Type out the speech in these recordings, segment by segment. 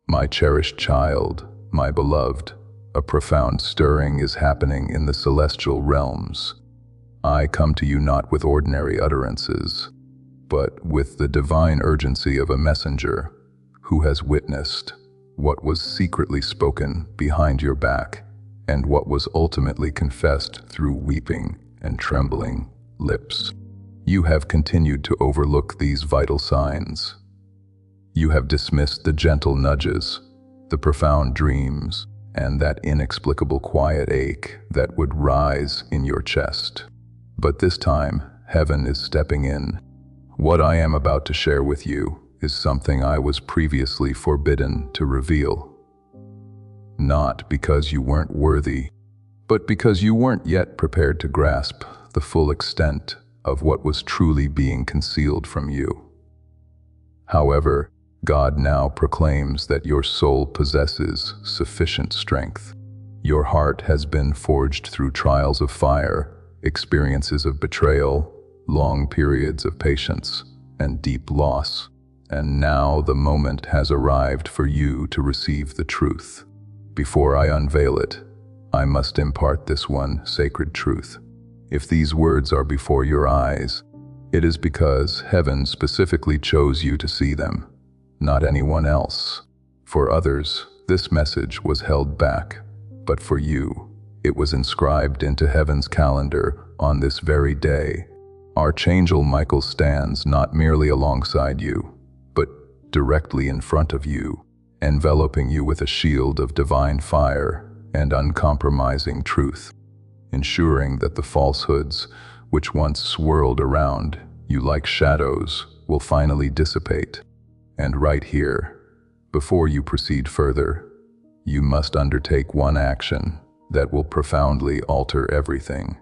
My cherished child, my beloved, a profound stirring is happening in the celestial realms. I come to you not with ordinary utterances, but with the divine urgency of a messenger who has witnessed what was secretly spoken behind your back and what was ultimately confessed through weeping and trembling lips. You have continued to overlook these vital signs. You have dismissed the gentle nudges, the profound dreams, and that inexplicable quiet ache that would rise in your chest. But this time, heaven is stepping in. What I am about to share with you is something I was previously forbidden to reveal. Not because you weren't worthy, but because you weren't yet prepared to grasp the full extent of what was truly being concealed from you. However, God now proclaims that your soul possesses sufficient strength. Your heart has been forged through trials of fire, experiences of betrayal, long periods of patience, and deep loss. And now the moment has arrived for you to receive the truth. Before I unveil it, I must impart this one sacred truth. If these words are before your eyes, it is because heaven specifically chose you to see them, not anyone else. For others, this message was held back, but for you, it was inscribed into heaven's calendar on this very day. Archangel Michael stands not merely alongside you, but directly in front of you, enveloping you with a shield of divine fire and uncompromising truth, ensuring that the falsehoods which once swirled around you like shadows will finally dissipate. And right here, before you proceed further, you must undertake one action that will profoundly alter everything.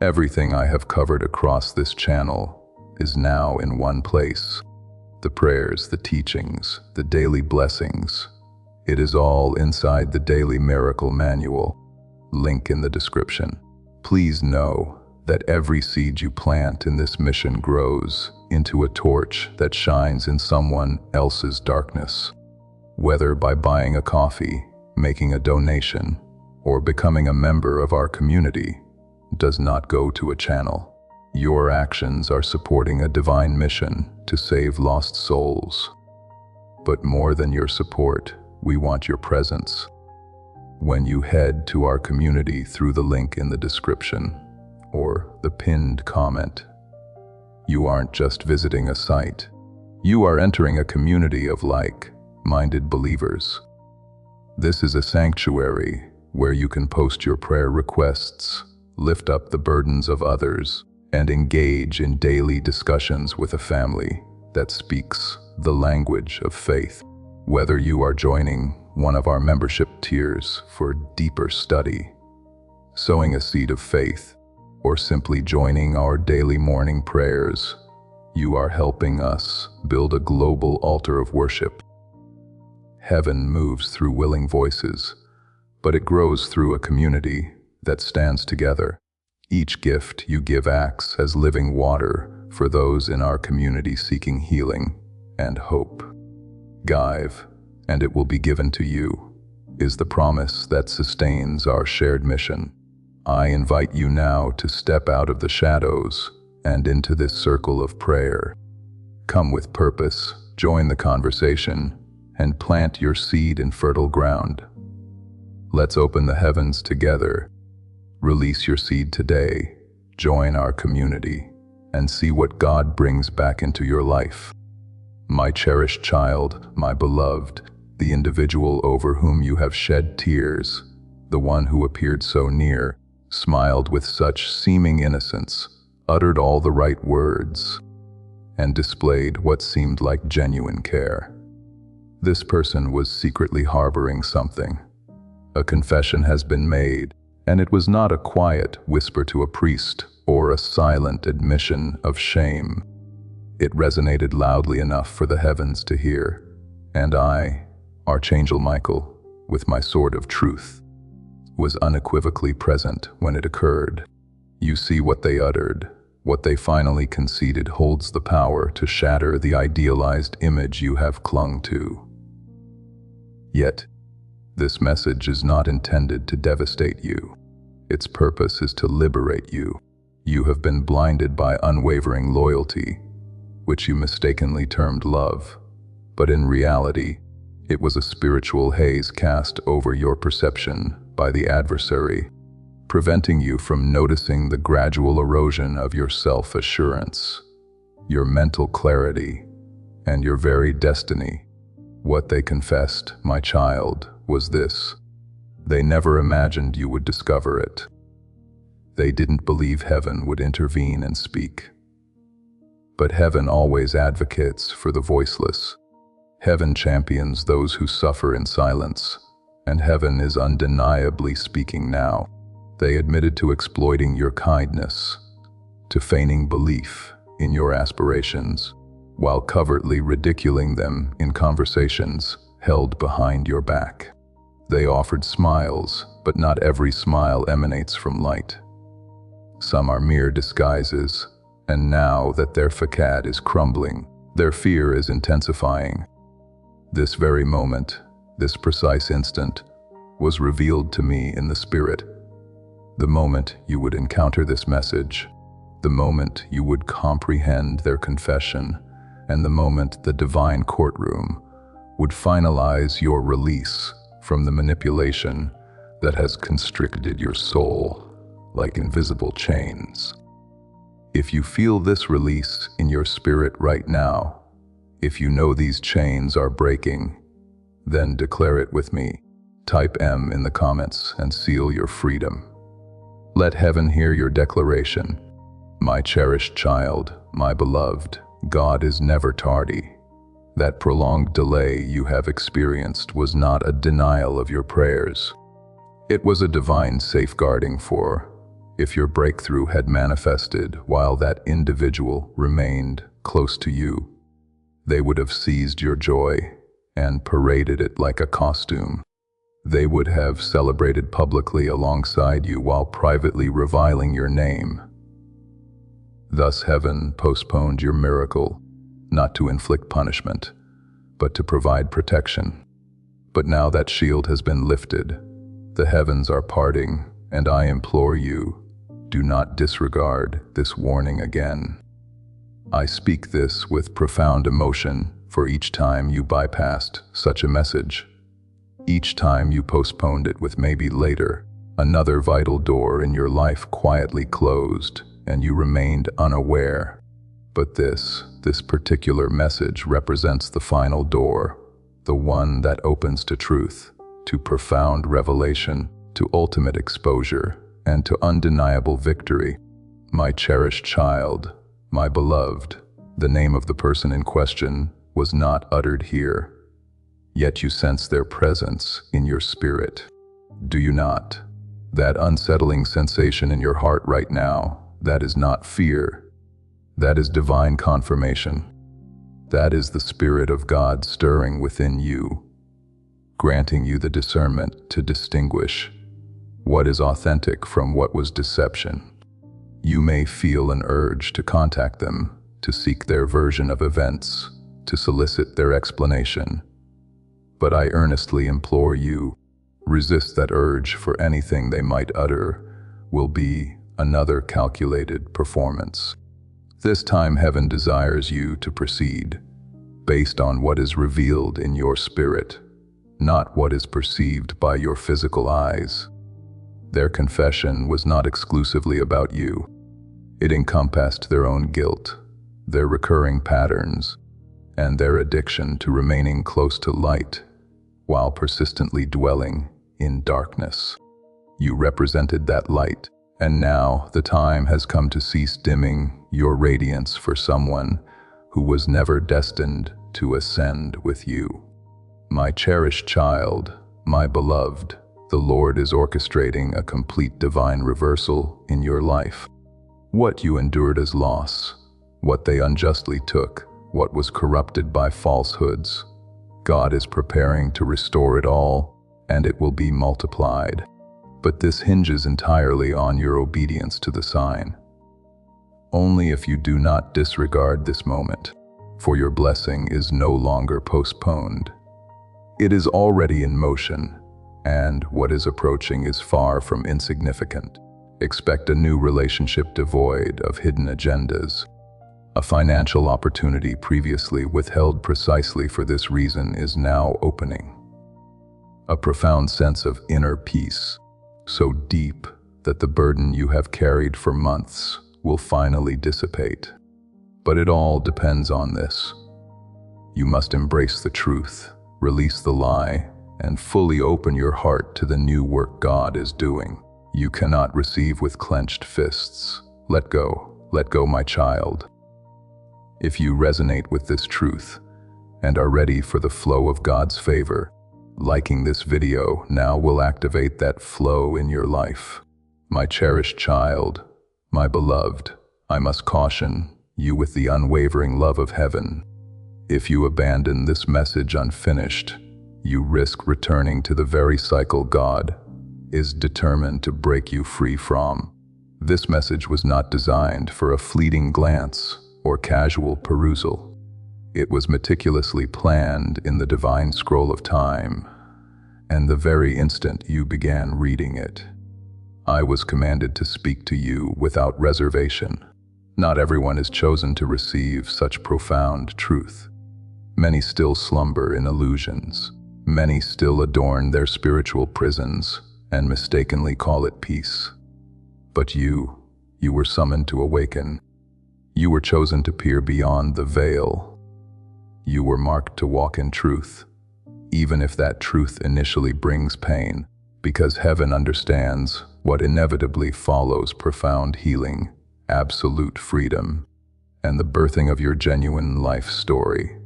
Everything I have covered across this channel is now in one place. The prayers, the teachings, the daily blessings. It is all inside the Daily Miracle Manual. Link in the description. Please know that every seed you plant in this mission grows into a torch that shines in someone else's darkness. Whether by buying a coffee, making a donation, or becoming a member of our community, does not go to a channel. Your actions are supporting a divine mission to save lost souls. But more than your support, we want your presence. When you head to our community through the link in the description or the pinned comment, you aren't just visiting a site. You are entering a community of like-minded believers. This is a sanctuary where you can post your prayer requests, lift up the burdens of others, and engage in daily discussions with a family that speaks the language of faith. Whether you are joining one of our membership tiers for deeper study, sowing a seed of faith, or simply joining our daily morning prayers, you are helping us build a global altar of worship. Heaven moves through willing voices, but it grows through a community that stands together. Each gift you give acts as living water for those in our community seeking healing and hope. Give, and it will be given to you, is the promise that sustains our shared mission. I invite you now to step out of the shadows and into this circle of prayer. Come with purpose, join the conversation, and plant your seed in fertile ground. Let's open the heavens together. Release your seed today, join our community, and see what God brings back into your life. My cherished child, my beloved, the individual over whom you have shed tears, the one who appeared so near, smiled with such seeming innocence, uttered all the right words, and displayed what seemed like genuine care. This person was secretly harboring something. A confession has been made, and it was not a quiet whisper to a priest or a silent admission of shame. It resonated loudly enough for the heavens to hear, and I, Archangel Michael, with my sword of truth, was unequivocally present when it occurred. You see, what they uttered, what they finally conceded, holds the power to shatter the idealized image you have clung to. Yet, this message is not intended to devastate you. Its purpose is to liberate you. You have been blinded by unwavering loyalty, which you mistakenly termed love, but in reality, it was a spiritual haze cast over your perception by the adversary, preventing you from noticing the gradual erosion of your self-assurance, your mental clarity, and your very destiny. What they confessed, my child, was this: they never imagined you would discover it. They didn't believe heaven would intervene and speak. But heaven always advocates for the voiceless. Heaven champions those who suffer in silence, and heaven is undeniably speaking now. They admitted to exploiting your kindness, to feigning belief in your aspirations, while covertly ridiculing them in conversations held behind your back. They offered smiles, but not every smile emanates from light. Some are mere disguises, and now that their facade is crumbling, their fear is intensifying. This very moment, this precise instant, was revealed to me in the Spirit. The moment you would encounter this message, the moment you would comprehend their confession, and the moment the divine courtroom would finalize your release from the manipulation that has constricted your soul like invisible chains. If you feel this release in your spirit right now, if you know these chains are breaking, then declare it with me. Type M in the comments and seal your freedom. Let heaven hear your declaration. My cherished child, my beloved, God is never tardy. That prolonged delay you have experienced was not a denial of your prayers. It was a divine safeguarding, for if your breakthrough had manifested while that individual remained close to you, they would have seized your joy and paraded it like a costume. They would have celebrated publicly alongside you while privately reviling your name. Thus heaven postponed your miracle, not to inflict punishment, but to provide protection. But now that shield has been lifted, the heavens are parting, and I implore you, do not disregard this warning again. I speak this with profound emotion, for each time you bypassed such a message, each time you postponed it with maybe later, another vital door in your life quietly closed, and you remained unaware. But this particular message represents the final door, the one that opens to truth, to profound revelation, to ultimate exposure, and to undeniable victory. My cherished child, my beloved, the name of the person in question was not uttered here, yet you sense their presence in your spirit. Do you not? That unsettling sensation in your heart right now, that is not fear. That is divine confirmation. That is the Spirit of God stirring within you, granting you the discernment to distinguish what is authentic from what was deception. You may feel an urge to contact them, to seek their version of events, to solicit their explanation. But I earnestly implore you, resist that urge, for anything they might utter will be another calculated performance. This time heaven desires you to proceed based on what is revealed in your spirit, not what is perceived by your physical eyes. Their confession was not exclusively about you. It encompassed their own guilt, their recurring patterns, and their addiction to remaining close to light while persistently dwelling in darkness. You represented that light, and now the time has come to cease dimming your radiance for someone who was never destined to ascend with you. My cherished child, my beloved, the Lord is orchestrating a complete divine reversal in your life. What you endured as loss, what they unjustly took, what was corrupted by falsehoods, God is preparing to restore it all, and it will be multiplied. But this hinges entirely on your obedience to the sign. Only if you do not disregard this moment, for your blessing is no longer postponed. It is already in motion, and what is approaching is far from insignificant. Expect a new relationship devoid of hidden agendas. A financial opportunity previously withheld precisely for this reason is now opening. A profound sense of inner peace, so deep that the burden you have carried for months will finally dissipate. But it all depends on this. You must embrace the truth, release the lie, and fully open your heart to the new work God is doing. You cannot receive with clenched fists. Let go, my child. If you resonate with this truth and are ready for the flow of God's favor, liking this video now will activate that flow in your life. My cherished child, my beloved, I must caution you with the unwavering love of heaven. If you abandon this message unfinished, you risk returning to the very cycle God is determined to break you free from. This message was not designed for a fleeting glance or casual perusal. It was meticulously planned in the divine scroll of time, and the very instant you began reading it, I was commanded to speak to you without reservation. Not everyone is chosen to receive such profound truth. Many still slumber in illusions. Many still adorn their spiritual prisons and mistakenly call it peace. But you were summoned to awaken. You were chosen to peer beyond the veil. You were marked to walk in truth, even if that truth initially brings pain, because heaven understands what inevitably follows profound healing, absolute freedom, and the birthing of your genuine life story.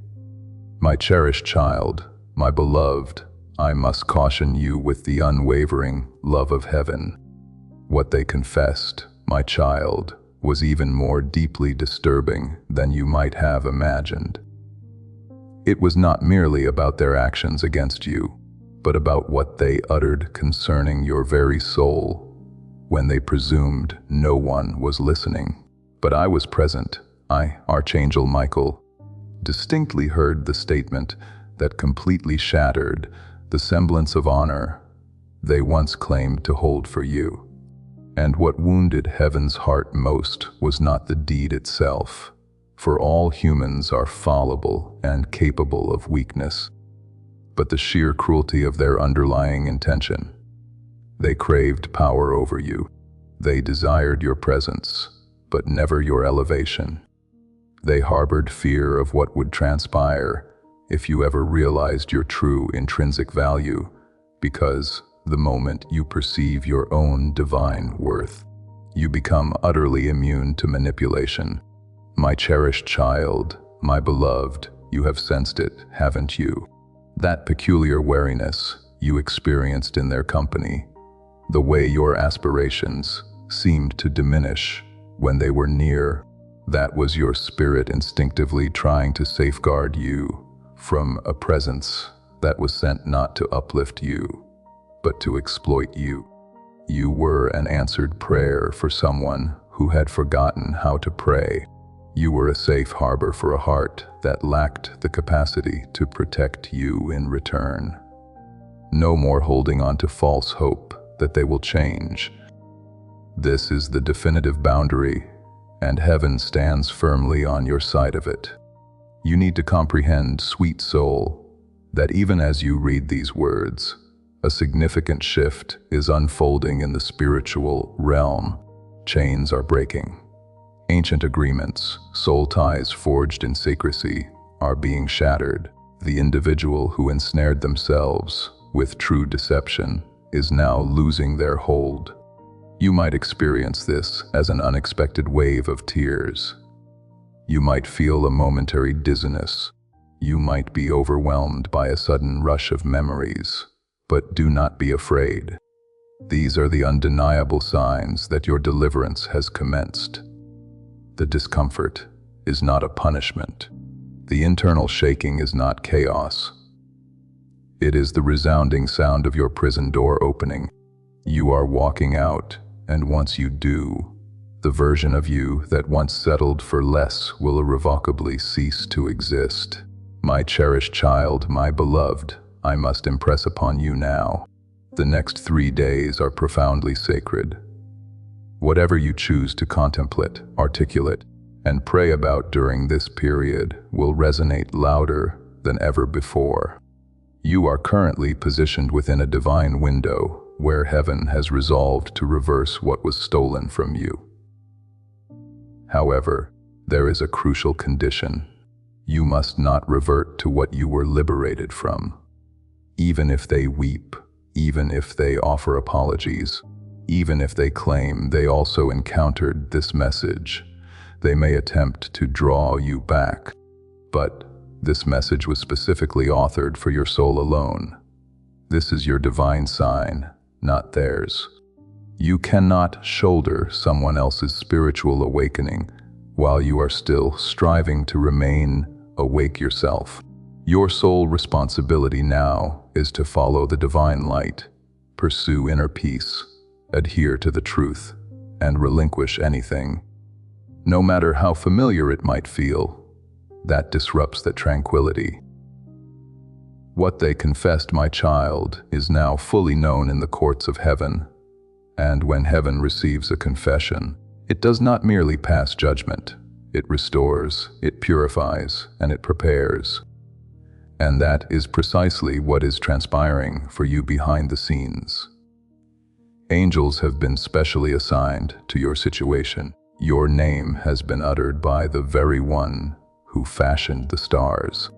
My cherished child, my beloved, I must caution you with the unwavering love of heaven. What they confessed, my child, was even more deeply disturbing than you might have imagined. It was not merely about their actions against you, but about what they uttered concerning your very soul, when they presumed no one was listening. But I was present. I, Archangel Michael, distinctly heard the statement that completely shattered the semblance of honor they once claimed to hold for you. And what wounded heaven's heart most was not the deed itself, for all humans are fallible and capable of weakness, but the sheer cruelty of their underlying intention. They craved power over you. They desired your presence, but never your elevation. They harbored fear of what would transpire if you ever realized your true intrinsic value, because the moment you perceive your own divine worth, you become utterly immune to manipulation. My cherished child, my beloved, you have sensed it, haven't you? That peculiar wariness you experienced in their company, the way your aspirations seemed to diminish when they were near, that was your spirit instinctively trying to safeguard you from a presence that was sent not to uplift you, but to exploit you. You were an answered prayer for someone who had forgotten how to pray. You were a safe harbor for a heart that lacked the capacity to protect you in return. No more holding on to false hope that they will change. This is the definitive boundary, and heaven stands firmly on your side of it. You need to comprehend, sweet soul, that even as you read these words, a significant shift is unfolding in the spiritual realm. Chains are breaking. Ancient agreements, soul ties forged in secrecy, are being shattered. The individual who ensnared themselves with true deception is now losing their hold. You might experience this as an unexpected wave of tears. You might feel a momentary dizziness. You might be overwhelmed by a sudden rush of memories. But do not be afraid. These are the undeniable signs that your deliverance has commenced. The discomfort is not a punishment. The internal shaking is not chaos. It is the resounding sound of your prison door opening. You are walking out, and once you do, the version of you that once settled for less will irrevocably cease to exist. My cherished child, my beloved, I must impress upon you now. The next 3 days are profoundly sacred. Whatever you choose to contemplate, articulate, and pray about during this period will resonate louder than ever before. You are currently positioned within a divine window where heaven has resolved to reverse what was stolen from you. However, there is a crucial condition. You must not revert to what you were liberated from. Even if they weep, even if they offer apologies, even if they claim they also encountered this message, they may attempt to draw you back. But this message was specifically authored for your soul alone. This is your divine sign, not theirs. You cannot shoulder someone else's spiritual awakening while you are still striving to remain awake yourself. Your sole responsibility now is to follow the divine light, pursue inner peace, adhere to the truth, and relinquish anything, no matter how familiar it might feel, that disrupts that tranquility. What they confessed, my child, is now fully known in the courts of heaven. And when heaven receives a confession, it does not merely pass judgment. It restores, it purifies, and it prepares. And that is precisely what is transpiring for you behind the scenes. Angels have been specially assigned to your situation. Your name has been uttered by the very one who fashioned the stars.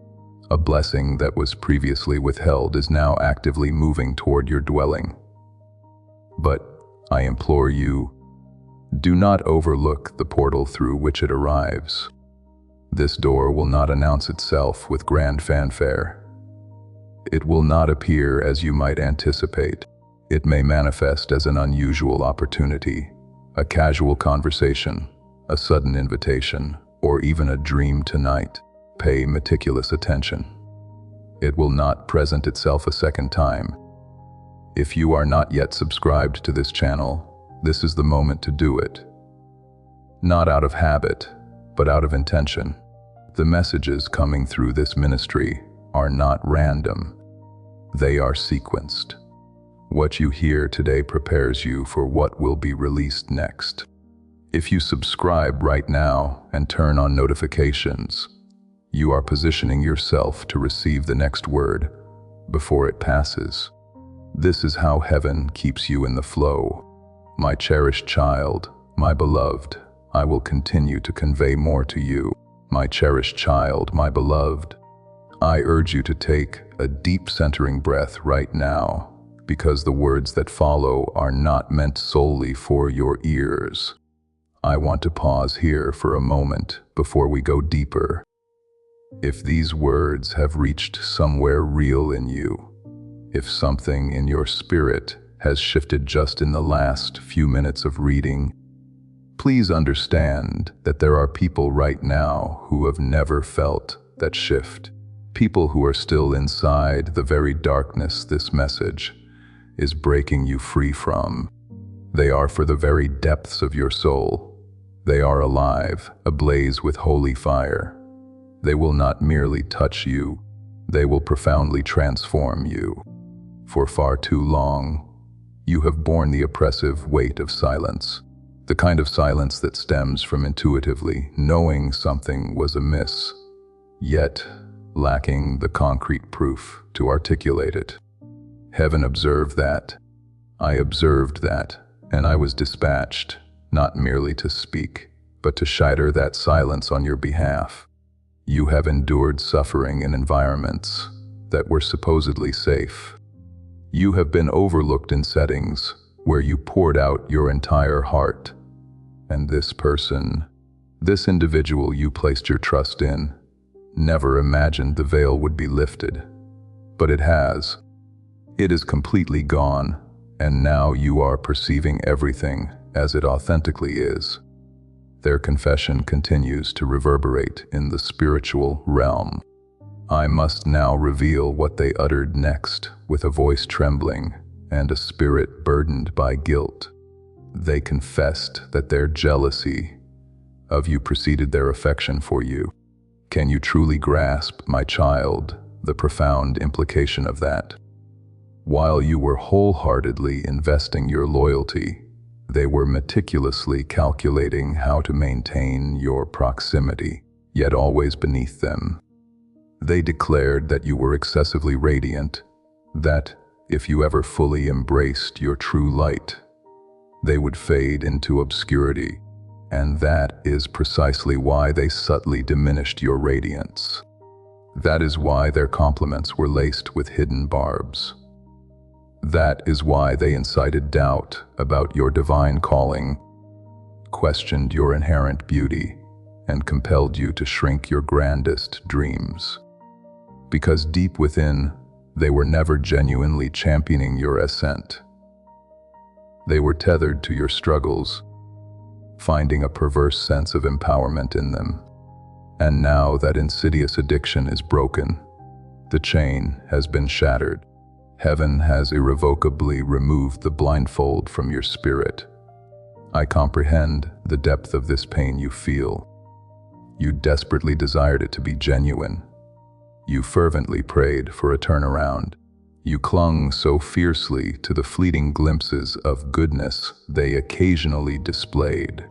A blessing that was previously withheld is now actively moving toward your dwelling. But I implore you, do not overlook the portal through which it arrives. This door will not announce itself with grand fanfare. It will not appear as you might anticipate. It may manifest as an unusual opportunity, a casual conversation, a sudden invitation, or even a dream tonight. Pay meticulous attention. It will not present itself a second time. If you are not yet subscribed to this channel, this is the moment to do it. Not out of habit, but out of intention. The messages coming through this ministry are not random. They are sequenced. What you hear today prepares you for what will be released next. If you subscribe right now and turn on notifications, you are positioning yourself to receive the next word before it passes. This is how heaven keeps you in the flow. My cherished child, my beloved, I will continue to convey more to you. My cherished child, my beloved, I urge you to take a deep centering breath right now, because the words that follow are not meant solely for your ears. I want to pause here for a moment before we go deeper. If these words have reached somewhere real in you, if something in your spirit has shifted just in the last few minutes of reading, please understand that there are people right now who have never felt that shift. People who are still inside the very darkness this message is breaking you free from. They are for the very depths of your soul. They are alive, ablaze with holy fire. They will not merely touch you, they will profoundly transform you. For far too long, you have borne the oppressive weight of silence, the kind of silence that stems from intuitively knowing something was amiss, yet lacking the concrete proof to articulate it. Heaven observed that. I observed that, and I was dispatched, not merely to speak, but to shatter that silence on your behalf. You have endured suffering in environments that were supposedly safe. You have been overlooked in settings where you poured out your entire heart. And this person, this individual you placed your trust in, never imagined the veil would be lifted. But it has. It is completely gone, and now you are perceiving everything as it authentically is. Their confession continues to reverberate in the spiritual realm. I must now reveal what they uttered next, with a voice trembling and a spirit burdened by guilt. They confessed that their jealousy of you preceded their affection for you. Can you truly grasp, my child, the profound implication of that. While you were wholeheartedly investing your loyalty, they were meticulously calculating how to maintain your proximity, yet always beneath them. They declared that you were excessively radiant, that if you ever fully embraced your true light, they would fade into obscurity, and that is precisely why they subtly diminished your radiance. That is why their compliments were laced with hidden barbs. That is why they incited doubt about your divine calling, questioned your inherent beauty, and compelled you to shrink your grandest dreams. Because deep within, they were never genuinely championing your ascent. They were tethered to your struggles, finding a perverse sense of empowerment in them. And now that insidious addiction is broken, the chain has been shattered. Heaven has irrevocably removed the blindfold from your spirit. I comprehend the depth of this pain you feel. You desperately desired it to be genuine. You fervently prayed for a turnaround. You clung so fiercely to the fleeting glimpses of goodness they occasionally displayed.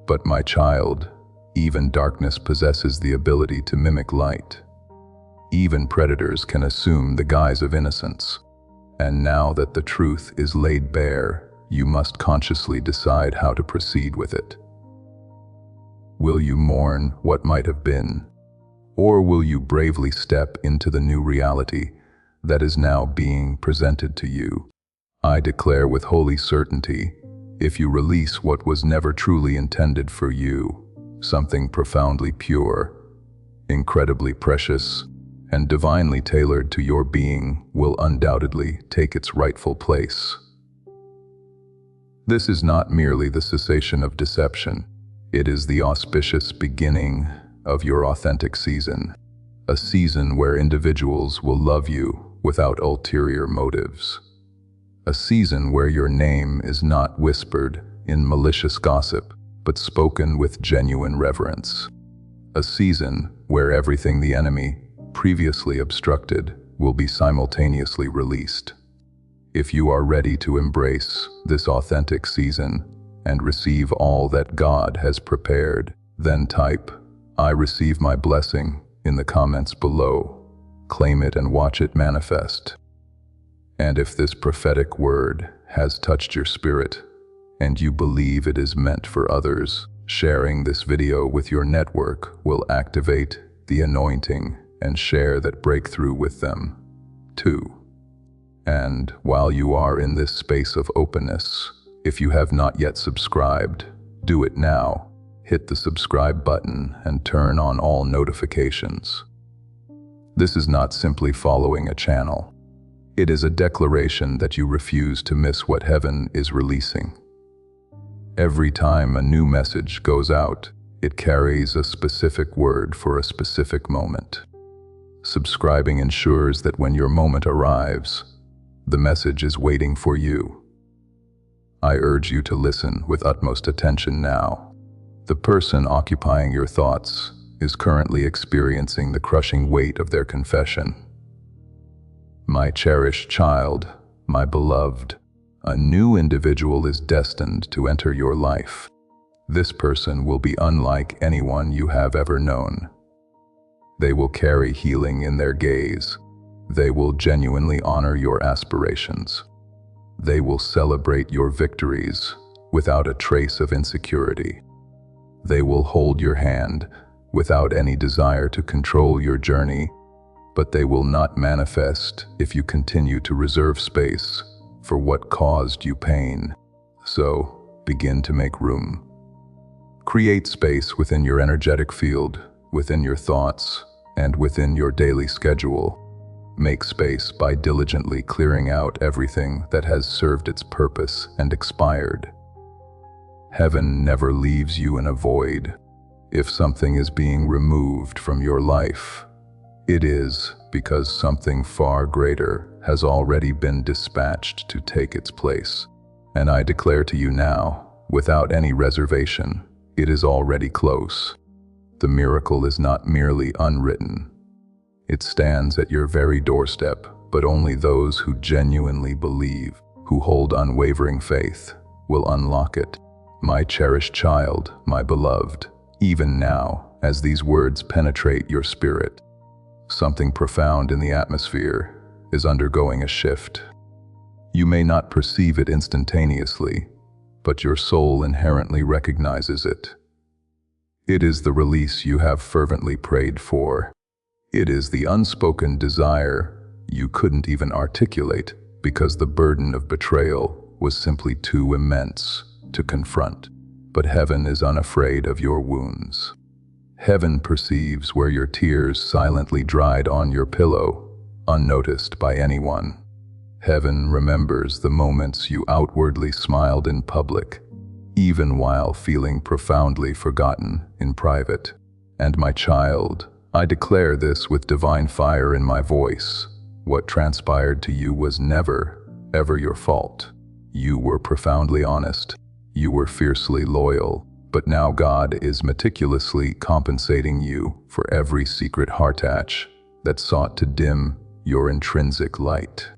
But my child, even darkness possesses the ability to mimic light. Even predators can assume the guise of innocence. And now that the truth is laid bare, you must consciously decide how to proceed with it. Will you mourn what might have been, or will you bravely step into the new reality that is now being presented to you? I declare with holy certainty, if you release what was never truly intended for you, something profoundly pure, incredibly precious, and divinely tailored to your being will undoubtedly take its rightful place. This is not merely the cessation of deception. It is the auspicious beginning of your authentic season, a season where individuals will love you without ulterior motives, a season where your name is not whispered in malicious gossip, but spoken with genuine reverence, a season where everything the enemy previously obstructed will be simultaneously released. If you are ready to embrace this authentic season and receive all that God has prepared, then type, "I receive my blessing," in the comments below. Claim it and watch it manifest. And if this prophetic word has touched your spirit, and you believe it is meant for others, sharing this video with your network will activate the anointing and share that breakthrough with them, too. And while you are in this space of openness, if you have not yet subscribed, do it now. Hit the subscribe button and turn on all notifications. This is not simply following a channel. It is a declaration that you refuse to miss what heaven is releasing. Every time a new message goes out, it carries a specific word for a specific moment. Subscribing ensures that when your moment arrives, the message is waiting for you. I urge you to listen with utmost attention now. The person occupying your thoughts is currently experiencing the crushing weight of their confession. My cherished child, my beloved, a new individual is destined to enter your life. This person will be unlike anyone you have ever known. They will carry healing in their gaze. They will genuinely honor your aspirations. They will celebrate your victories without a trace of insecurity. They will hold your hand without any desire to control your journey, but they will not manifest if you continue to reserve space for what caused you pain. So, begin to make room. Create space within your energetic field, within your thoughts, and within your daily schedule. Make space by diligently clearing out everything that has served its purpose and expired. Heaven never leaves you in a void. If something is being removed from your life, it is because something far greater has already been dispatched to take its place. And I declare to you now, without any reservation, it is already close. The miracle is not merely unwritten. It stands at your very doorstep, but only those who genuinely believe, who hold unwavering faith, will unlock it. My cherished child, my beloved, even now, as these words penetrate your spirit, something profound in the atmosphere is undergoing a shift. You may not perceive it instantaneously, but your soul inherently recognizes it. It is the release you have fervently prayed for. It is the unspoken desire you couldn't even articulate because the burden of betrayal was simply too immense to confront. But heaven is unafraid of your wounds. Heaven perceives where your tears silently dried on your pillow, unnoticed by anyone. Heaven remembers the moments you outwardly smiled in public, even while feeling profoundly forgotten in private. And my child, I declare this with divine fire in my voice. What transpired to you was never, ever your fault. You were profoundly honest. You were fiercely loyal. But now God is meticulously compensating you for every secret heartache that sought to dim your intrinsic light.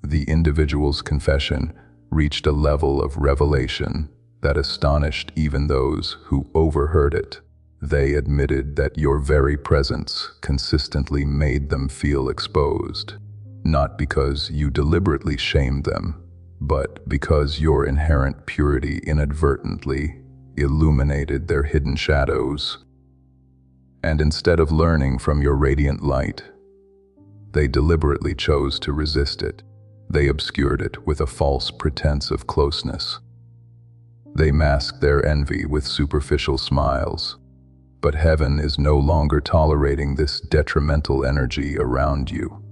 The individual's confession reached a level of revelation that astonished even those who overheard it. They admitted that your very presence consistently made them feel exposed, not because you deliberately shamed them, but because your inherent purity inadvertently illuminated their hidden shadows. And instead of learning from your radiant light, they deliberately chose to resist it. They obscured it with a false pretense of closeness. They masked their envy with superficial smiles. But heaven is no longer tolerating this detrimental energy around you.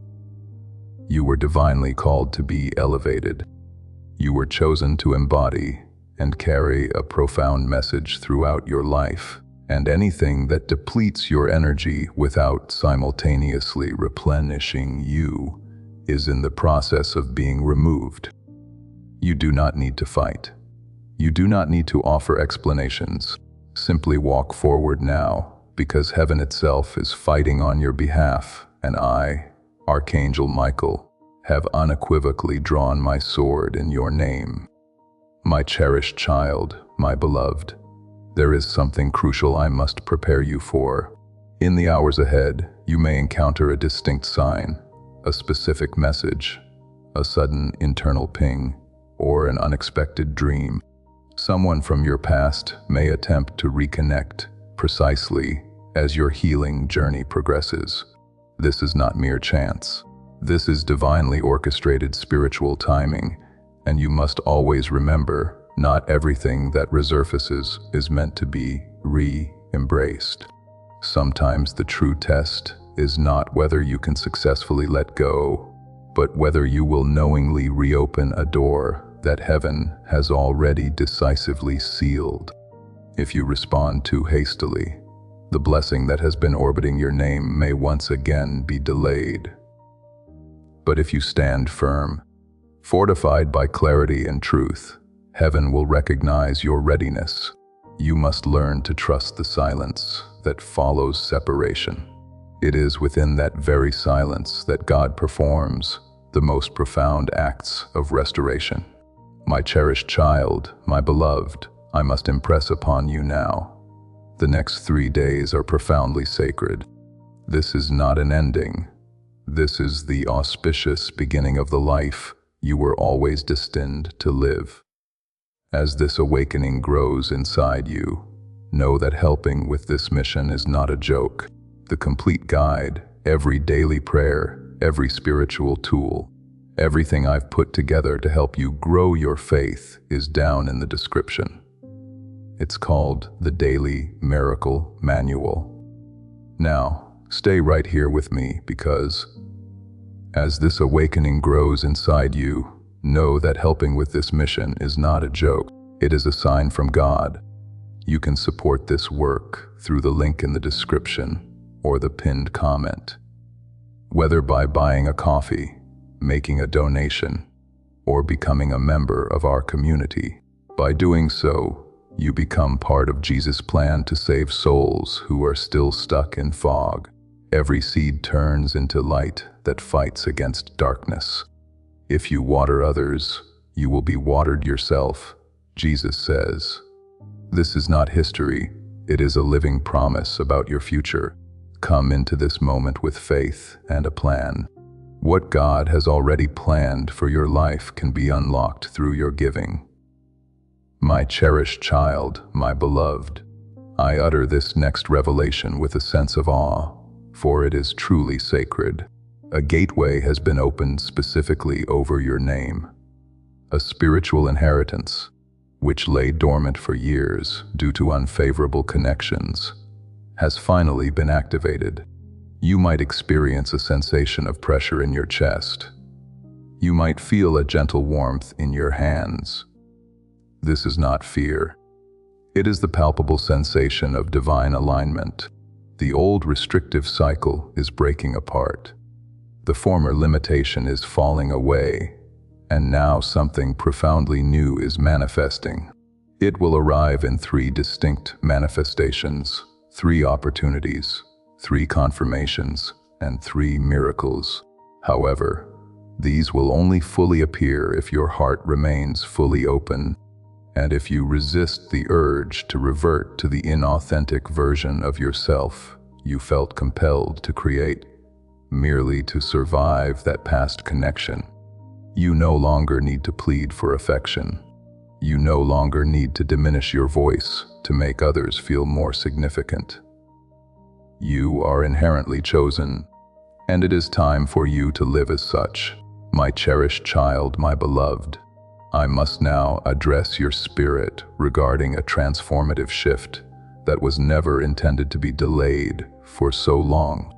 You were divinely called to be elevated. You were chosen to embody and carry a profound message throughout your life, and anything that depletes your energy without simultaneously replenishing you is in the process of being removed. You do not need to fight. You do not need to offer explanations. Simply walk forward now, because heaven itself is fighting on your behalf, and I, Archangel Michael, have unequivocally drawn my sword in your name. My cherished child, my beloved, there is something crucial I must prepare you for. In the hours ahead, you may encounter a distinct sign, a specific message, a sudden internal ping, or an unexpected dream. Someone from your past may attempt to reconnect precisely as your healing journey progresses. This is not mere chance. This is divinely orchestrated spiritual timing, and you must always remember, not everything that resurfaces is meant to be re-embraced. Sometimes the true test is not whether you can successfully let go, but whether you will knowingly reopen a door that heaven has already decisively sealed. If you respond too hastily, the blessing that has been orbiting your name may once again be delayed. But if you stand firm, fortified by clarity and truth, heaven will recognize your readiness. You must learn to trust the silence that follows separation. It is within that very silence that God performs the most profound acts of restoration. My cherished child, my beloved, I must impress upon you now. The next 3 days are profoundly sacred. This is not an ending. This is the auspicious beginning of the life you were always destined to live. As this awakening grows inside you, know that helping with this mission is not a joke. The complete guide, every daily prayer, every spiritual tool, everything I've put together to help you grow your faith is down in the description. It's called the Daily Miracle Manual. Now, stay right here with me because as this awakening grows inside you, know that helping with this mission is not a joke. It is a sign from God. You can support this work through the link in the description or the pinned comment. Whether by buying a coffee, making a donation, or becoming a member of our community. By doing so, you become part of Jesus' plan to save souls who are still stuck in fog. Every seed turns into light that fights against darkness. If you water others, you will be watered yourself, Jesus says. This is not history, it is a living promise about your future. Come into this moment with faith and a plan. What God has already planned for your life can be unlocked through your giving. My cherished child, my beloved, I utter this next revelation with a sense of awe, for it is truly sacred. A gateway has been opened specifically over your name. A spiritual inheritance, which lay dormant for years due to unfavorable connections, has finally been activated. You might experience a sensation of pressure in your chest. You might feel a gentle warmth in your hands. This is not fear. It is the palpable sensation of divine alignment. The old restrictive cycle is breaking apart. The former limitation is falling away, and now something profoundly new is manifesting. It will arrive in 3 distinct manifestations, 3 opportunities, 3 confirmations, and 3 miracles. However, these will only fully appear if your heart remains fully open, and if you resist the urge to revert to the inauthentic version of yourself you felt compelled to create, merely to survive that past connection. You no longer need to plead for affection. You no longer need to diminish your voice to make others feel more significant. You are inherently chosen, and it is time for you to live as such. My cherished child, my beloved, I must now address your spirit regarding a transformative shift that was never intended to be delayed for so long.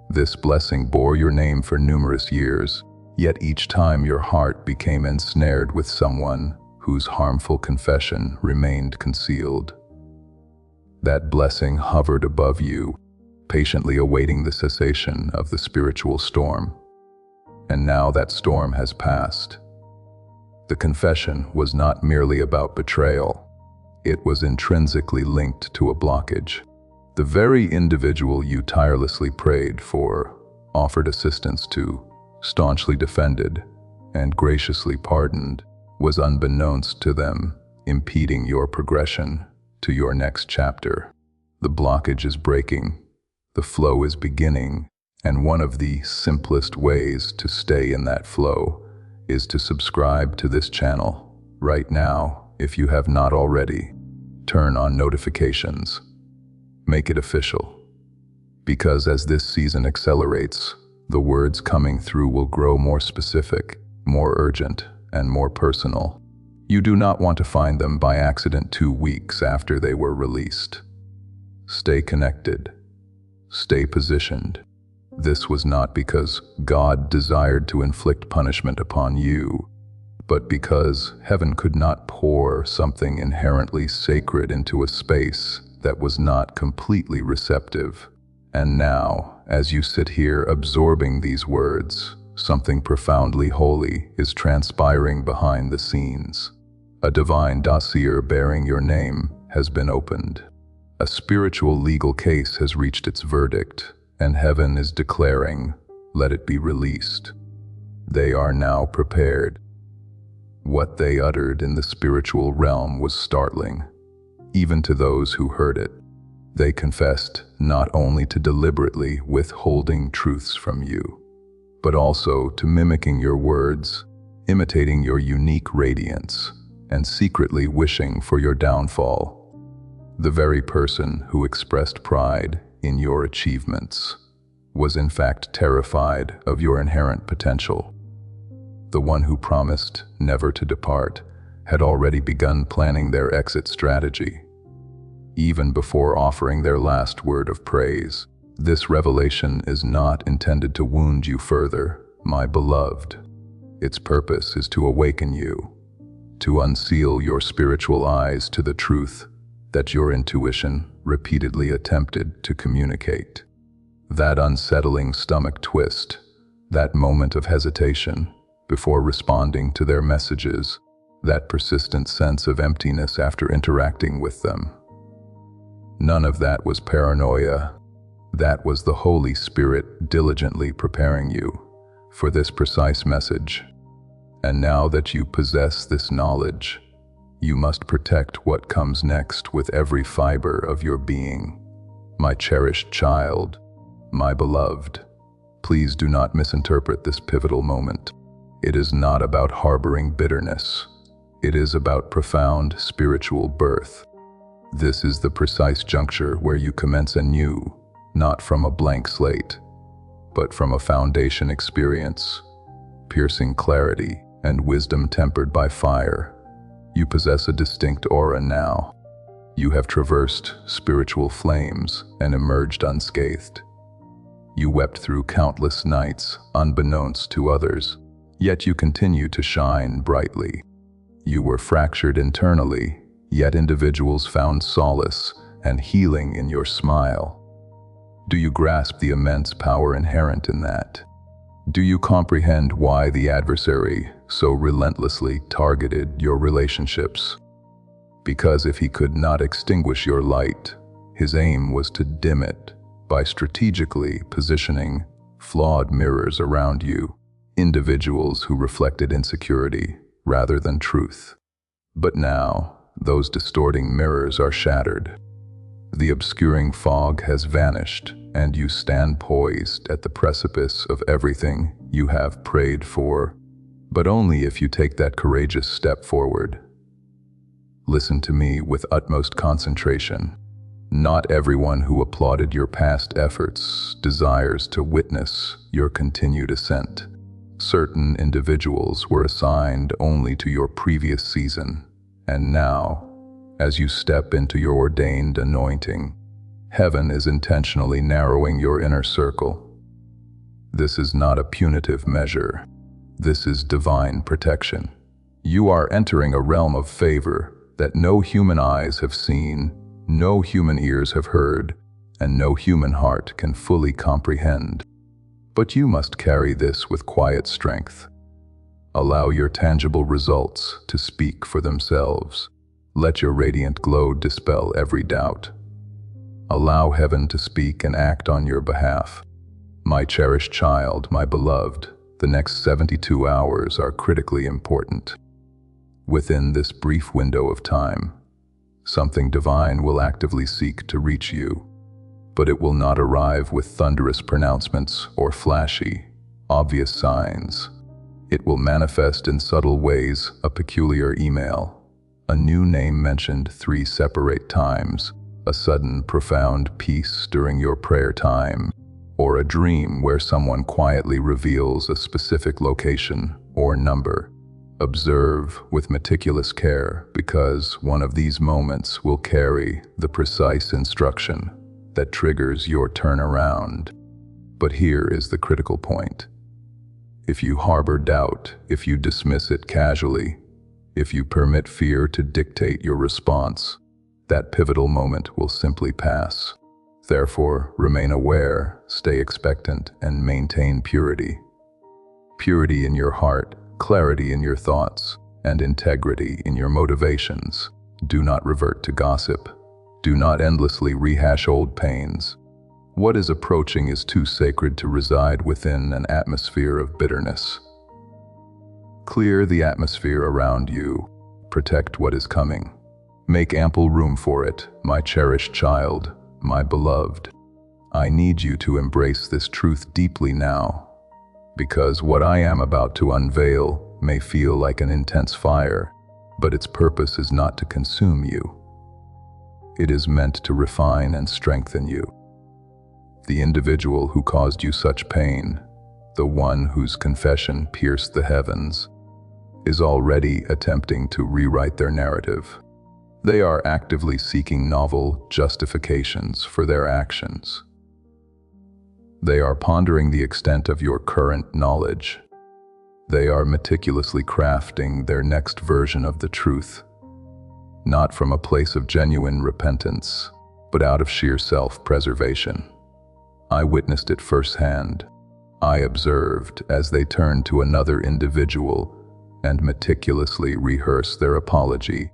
This blessing bore your name for numerous years, yet each time your heart became ensnared with someone whose harmful confession remained concealed. That blessing hovered above you, patiently awaiting the cessation of the spiritual storm. And now that storm has passed. The confession was not merely about betrayal. It was intrinsically linked to a blockage. The very individual you tirelessly prayed for, offered assistance to, staunchly defended, and graciously pardoned, was unbeknownst to them, impeding your progression to your next chapter. The blockage is breaking, the flow is beginning, and one of the simplest ways to stay in that flow is to subscribe to this channel right now if you have not already. Turn on notifications. Make it official. Because as this season accelerates, the words coming through will grow more specific, more urgent, and more personal. You do not want to find them by accident 2 weeks after they were released. Stay connected. Stay positioned. This was not because God desired to inflict punishment upon you, but because heaven could not pour something inherently sacred into a space that was not completely receptive. And now, as you sit here absorbing these words, something profoundly holy is transpiring behind the scenes. A divine dossier bearing your name has been opened. A spiritual legal case has reached its verdict, and heaven is declaring, let it be released. They are now prepared. What they uttered in the spiritual realm was startling, even to those who heard it. They confessed not only to deliberately withholding truths from you, but also to mimicking your words, imitating your unique radiance, and secretly wishing for your downfall. The very person who expressed pride in your achievements was in fact terrified of your inherent potential. The one who promised never to depart had already begun planning their exit strategy, even before offering their last word of praise. This revelation is not intended to wound you further, my beloved. Its purpose is to awaken you, to unseal your spiritual eyes to the truth that your intuition repeatedly attempted to communicate. That unsettling stomach twist, that moment of hesitation before responding to their messages, that persistent sense of emptiness after interacting with them. None of that was paranoia. That was the Holy Spirit diligently preparing you for this precise message. And now that you possess this knowledge, you must protect what comes next with every fiber of your being. My cherished child, my beloved, please do not misinterpret this pivotal moment. It is not about harboring bitterness. It is about profound spiritual birth. This is the precise juncture where you commence anew, not from a blank slate, but from a foundation experience, piercing clarity and wisdom tempered by fire. You possess a distinct aura now. You have traversed spiritual flames and emerged unscathed. You wept through countless nights, unbeknownst to others, yet you continue to shine brightly. You were fractured internally, yet individuals found solace and healing in your smile. Do you grasp the immense power inherent in that? Do you comprehend why the adversary so relentlessly targeted your relationships? Because if he could not extinguish your light, his aim was to dim it by strategically positioning flawed mirrors around you, individuals who reflected insecurity rather than truth. But now, those distorting mirrors are shattered. The obscuring fog has vanished, and you stand poised at the precipice of everything you have prayed for, but only if you take that courageous step forward. Listen to me with utmost concentration. Not everyone who applauded your past efforts desires to witness your continued ascent. Certain individuals were assigned only to your previous season, and now, as you step into your ordained anointing, heaven is intentionally narrowing your inner circle. This is not a punitive measure. This is divine protection. You are entering a realm of favor that no human eyes have seen, no human ears have heard, and no human heart can fully comprehend. But you must carry this with quiet strength. Allow your tangible results to speak for themselves. Let your radiant glow dispel every doubt. Allow heaven to speak and act on your behalf. My cherished child, my beloved, the next 72 hours are critically important. Within this brief window of time, something divine will actively seek to reach you, but it will not arrive with thunderous pronouncements or flashy, obvious signs. It will manifest in subtle ways: a peculiar email, a new name mentioned 3 separate times, a sudden profound peace during your prayer time, or a dream where someone quietly reveals a specific location or number. Observe with meticulous care, because one of these moments will carry the precise instruction that triggers your turnaround. But here is the critical point. If you harbor doubt, if you dismiss it casually, if you permit fear to dictate your response, that pivotal moment will simply pass. Therefore, remain aware, stay expectant, and maintain purity. Purity in your heart, clarity in your thoughts, and integrity in your motivations. Do not revert to gossip. Do not endlessly rehash old pains. What is approaching is too sacred to reside within an atmosphere of bitterness. Clear the atmosphere around you. Protect what is coming. Make ample room for it, my cherished child, my beloved. I need you to embrace this truth deeply now, because what I am about to unveil may feel like an intense fire, but its purpose is not to consume you. It is meant to refine and strengthen you. The individual who caused you such pain, the one whose confession pierced the heavens, is already attempting to rewrite their narrative. They are actively seeking novel justifications for their actions. They are pondering the extent of your current knowledge. They are meticulously crafting their next version of the truth, not from a place of genuine repentance, but out of sheer self-preservation. I witnessed it firsthand. I observed as they turned to another individual and meticulously rehearsed their apology,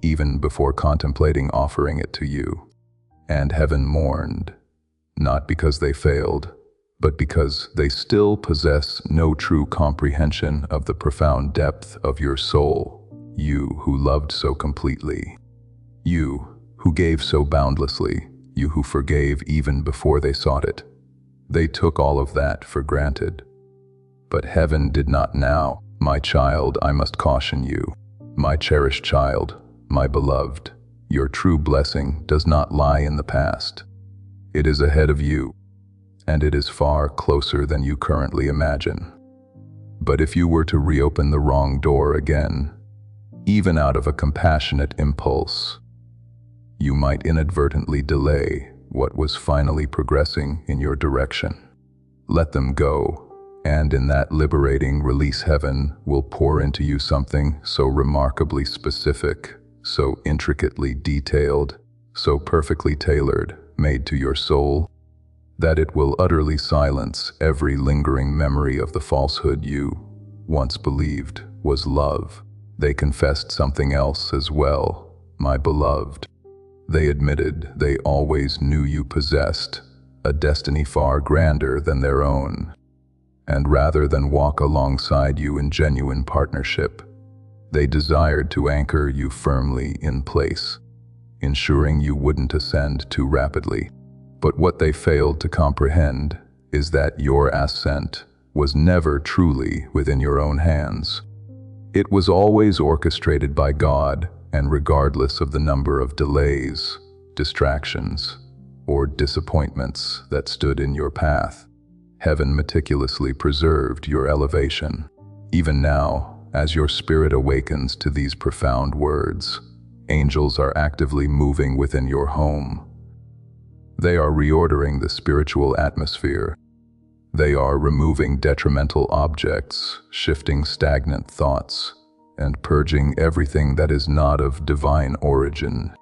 even before contemplating offering it to you. And heaven mourned, not because they failed, but because they still possess no true comprehension of the profound depth of your soul, you who loved so completely, you who gave so boundlessly, you who forgave even before they sought it. They took all of that for granted. But heaven did not now. My child, I must caution you. My cherished child, my beloved, your true blessing does not lie in the past. It is ahead of you, and it is far closer than you currently imagine. But if you were to reopen the wrong door again, even out of a compassionate impulse, you might inadvertently delay what was finally progressing in your direction. Let them go, and in that liberating release, heaven will pour into you something so remarkably specific, so intricately detailed, so perfectly tailored, made to your soul, that it will utterly silence every lingering memory of the falsehood you once believed was love. They confessed something else as well, my beloved. They admitted they always knew you possessed a destiny far grander than their own. And rather than walk alongside you in genuine partnership, they desired to anchor you firmly in place, ensuring you wouldn't ascend too rapidly. But what they failed to comprehend is that your ascent was never truly within your own hands. It was always orchestrated by God, and regardless of the number of delays, distractions, or disappointments that stood in your path, heaven meticulously preserved your elevation. Even now, as your spirit awakens to these profound words, angels are actively moving within your home. They are reordering the spiritual atmosphere. They are removing detrimental objects, shifting stagnant thoughts, and purging everything that is not of divine origin.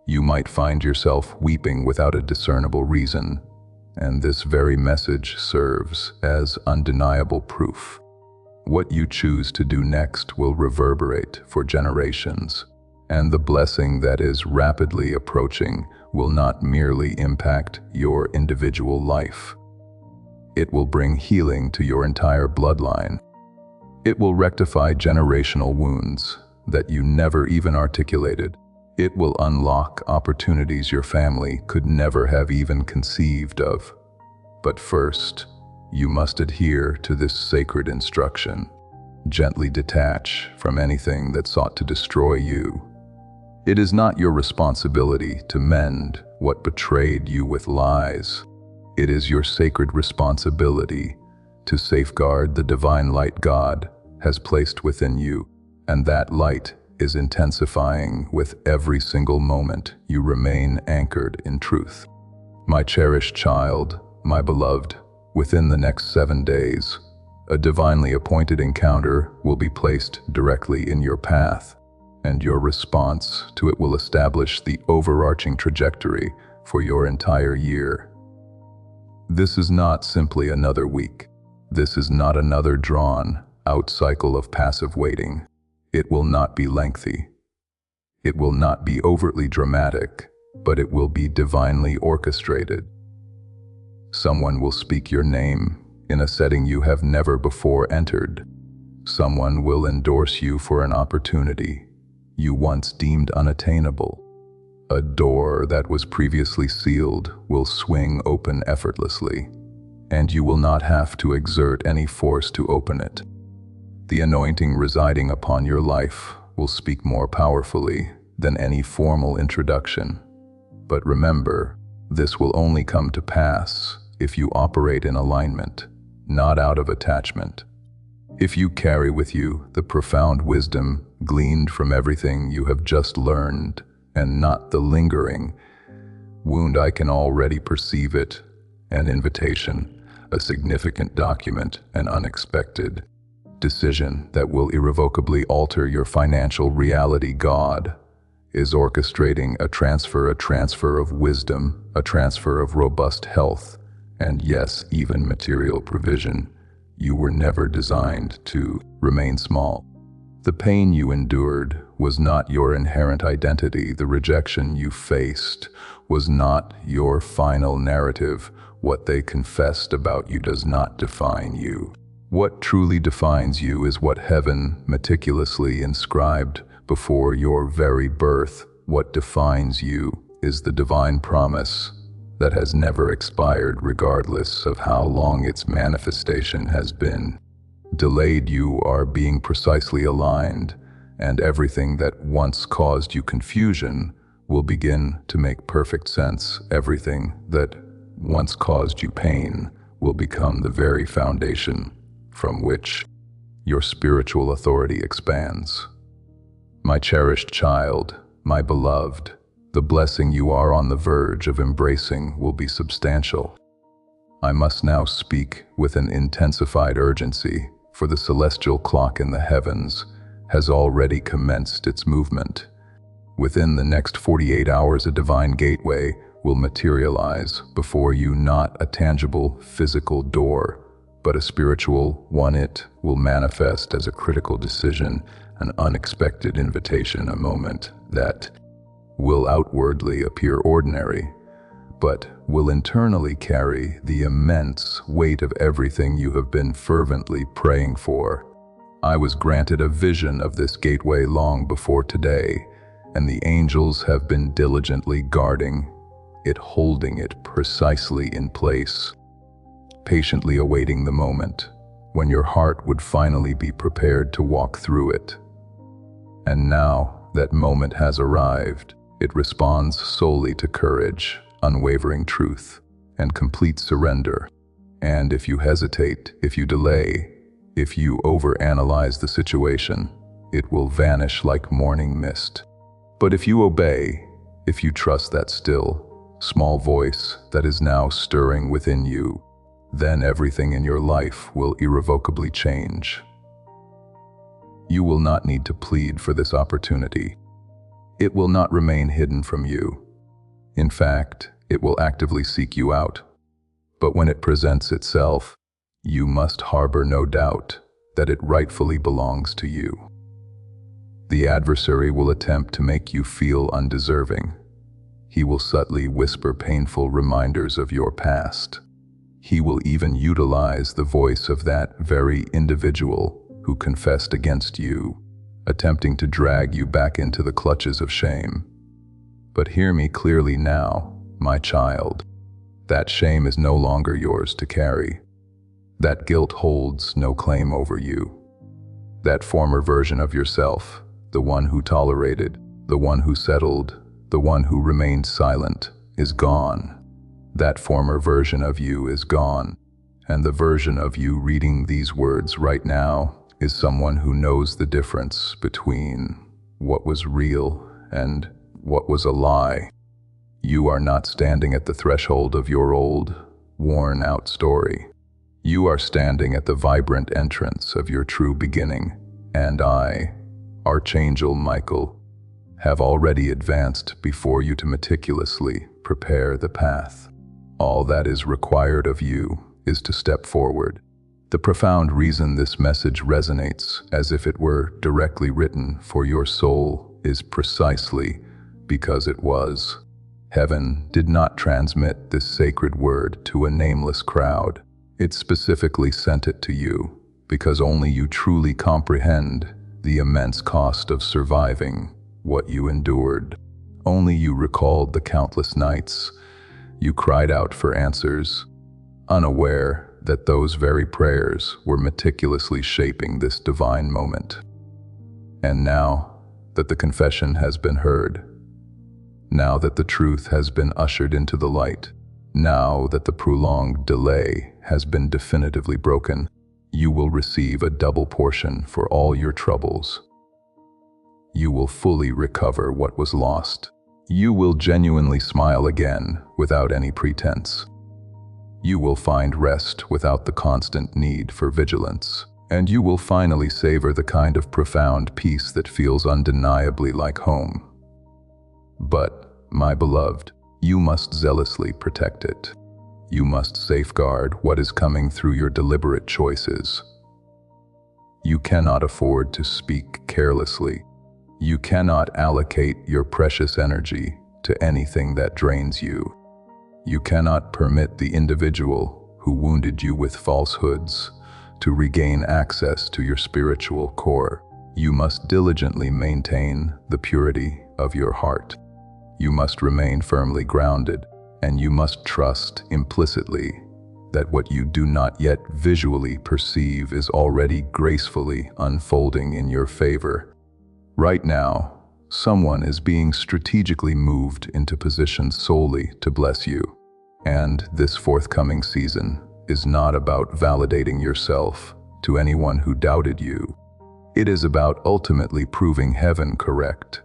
You might find yourself weeping without a discernible reason, and this very message serves as undeniable proof. What you choose to do next will reverberate for generations, and the blessing that is rapidly approaching will not merely impact your individual life. It will bring healing to your entire bloodline. It will rectify generational wounds that you never even articulated. It will unlock opportunities your family could never have even conceived of. But first, you must adhere to this sacred instruction. Gently detach from anything that sought to destroy you. It is not your responsibility to mend what betrayed you with lies. It is your sacred responsibility to safeguard the divine light God has placed within you, and that light is intensifying with every single moment you remain anchored in truth. My cherished child, my beloved, within the next 7 days, a divinely appointed encounter will be placed directly in your path, and your response to it will establish the overarching trajectory for your entire year. This is not simply another week. This is not another drawn-out cycle of passive waiting. It will not be lengthy. It will not be overtly dramatic, but it will be divinely orchestrated. Someone will speak your name in a setting you have never before entered. Someone will endorse you for an opportunity you once deemed unattainable. A door that was previously sealed will swing open effortlessly, and you will not have to exert any force to open it. The anointing residing upon your life will speak more powerfully than any formal introduction. But remember, this will only come to pass if you operate in alignment, not out of attachment. If you carry with you the profound wisdom gleaned from everything you have just learned, and not the lingering wound, I can already perceive it, an invitation, a significant document, an unexpected decision that will irrevocably alter your financial reality. God is orchestrating a transfer of wisdom, a transfer of robust health, and yes, even material provision. You were never designed to remain small. The pain you endured was not your inherent identity. The rejection you faced was not your final narrative. What they confessed about you does not define you. What truly defines you is what heaven meticulously inscribed before your very birth. What defines you is the divine promise that has never expired, regardless of how long its manifestation has been. Delayed, you are being precisely aligned, and everything that once caused you confusion will begin to make perfect sense. Everything that once caused you pain will become the very foundation from which your spiritual authority expands. My cherished child, my beloved, the blessing you are on the verge of embracing will be substantial. I must now speak with an intensified urgency, for the celestial clock in the heavens has already commenced its movement. Within the next 48 hours, a divine gateway will materialize before you, not a tangible physical door, but a spiritual one. It will manifest as a critical decision, an unexpected invitation, a moment that will outwardly appear ordinary, but will internally carry the immense weight of everything you have been fervently praying for. I was granted a vision of this gateway long before today, and the angels have been diligently guarding it, holding it precisely in place, patiently awaiting the moment when your heart would finally be prepared to walk through it. And now that moment has arrived. It responds solely to courage, unwavering truth, and complete surrender. And if you hesitate, if you delay, if you overanalyze the situation, it will vanish like morning mist. But if you obey, if you trust that still, small voice that is now stirring within you, then everything in your life will irrevocably change. You will not need to plead for this opportunity. It will not remain hidden from you. In fact, it will actively seek you out. But when it presents itself, you must harbor no doubt that it rightfully belongs to you. The adversary will attempt to make you feel undeserving. He will subtly whisper painful reminders of your past. He will even utilize the voice of that very individual who confessed against you, attempting to drag you back into the clutches of shame. But hear me clearly now, my child. That shame is no longer yours to carry. That guilt holds no claim over you. That former version of yourself, the one who tolerated, the one who settled, the one who remained silent, is gone. That former version of you is gone, and the version of you reading these words right now is someone who knows the difference between what was real and what was a lie. You are not standing at the threshold of your old, worn-out story. You are standing at the vibrant entrance of your true beginning, and I, Archangel Michael, have already advanced before you to meticulously prepare the path. All that is required of you is to step forward. The profound reason this message resonates as if it were directly written for your soul is precisely because it was. Heaven did not transmit this sacred word to a nameless crowd. It specifically sent it to you because only you truly comprehend the immense cost of surviving what you endured. Only you recalled the countless nights you cried out for answers, unaware that those very prayers were meticulously shaping this divine moment. And now that the confession has been heard, now that the truth has been ushered into the light, now that the prolonged delay has been definitively broken, you will receive a double portion for all your troubles. You will fully recover what was lost. You will genuinely smile again without any pretense. You will find rest without the constant need for vigilance, and you will finally savor the kind of profound peace that feels undeniably like home. But, my beloved, you must zealously protect it. You must safeguard what is coming through your deliberate choices. You cannot afford to speak carelessly. You cannot allocate your precious energy to anything that drains you. You cannot permit the individual who wounded you with falsehoods to regain access to your spiritual core. You must diligently maintain the purity of your heart. You must remain firmly grounded, and you must trust implicitly that what you do not yet visually perceive is already gracefully unfolding in your favor. Right now, someone is being strategically moved into position solely to bless you. And this forthcoming season is not about validating yourself to anyone who doubted you. It is about ultimately proving heaven correct.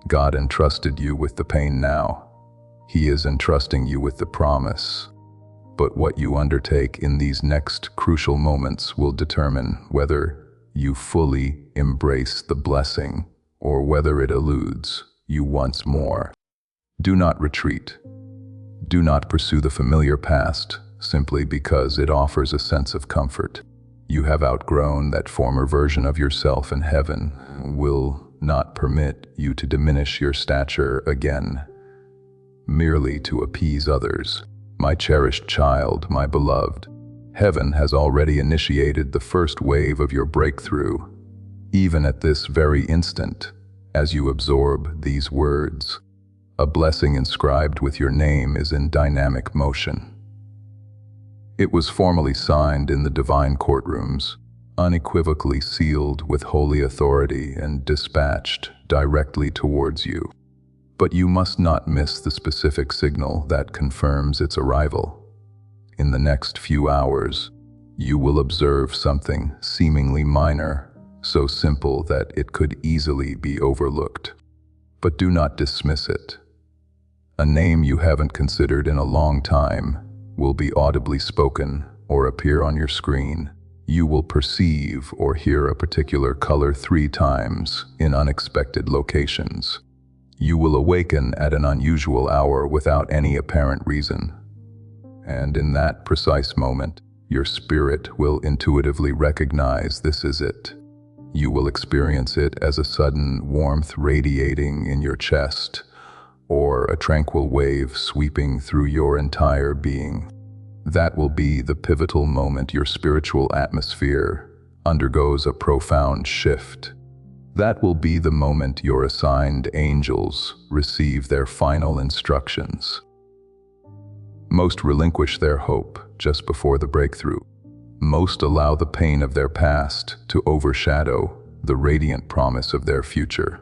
God entrusted you with the pain now. He is entrusting you with the promise. But what you undertake in these next crucial moments will determine whether you fully embrace the blessing or whether it eludes you once more. Do not retreat. Do not pursue the familiar past simply because it offers a sense of comfort. You have outgrown that former version of yourself, and heaven will not permit you to diminish your stature again, merely to appease others. My cherished child, my beloved, heaven has already initiated the first wave of your breakthrough, even at this very instant, as you absorb these words. A blessing inscribed with your name is in dynamic motion. It was formally signed in the divine courtrooms, unequivocally sealed with holy authority and dispatched directly towards you. But you must not miss the specific signal that confirms its arrival. In the next few hours, you will observe something seemingly minor, so simple that it could easily be overlooked. But do not dismiss it. A name you haven't considered in a long time will be audibly spoken or appear on your screen. You will perceive or hear a particular color 3 times in unexpected locations. You will awaken at an unusual hour without any apparent reason. And in that precise moment, your spirit will intuitively recognize this is it. You will experience it as a sudden warmth radiating in your chest, or a tranquil wave sweeping through your entire being. That will be the pivotal moment your spiritual atmosphere undergoes a profound shift. That will be the moment your assigned angels receive their final instructions. Most relinquish their hope just before the breakthrough. Most allow the pain of their past to overshadow the radiant promise of their future.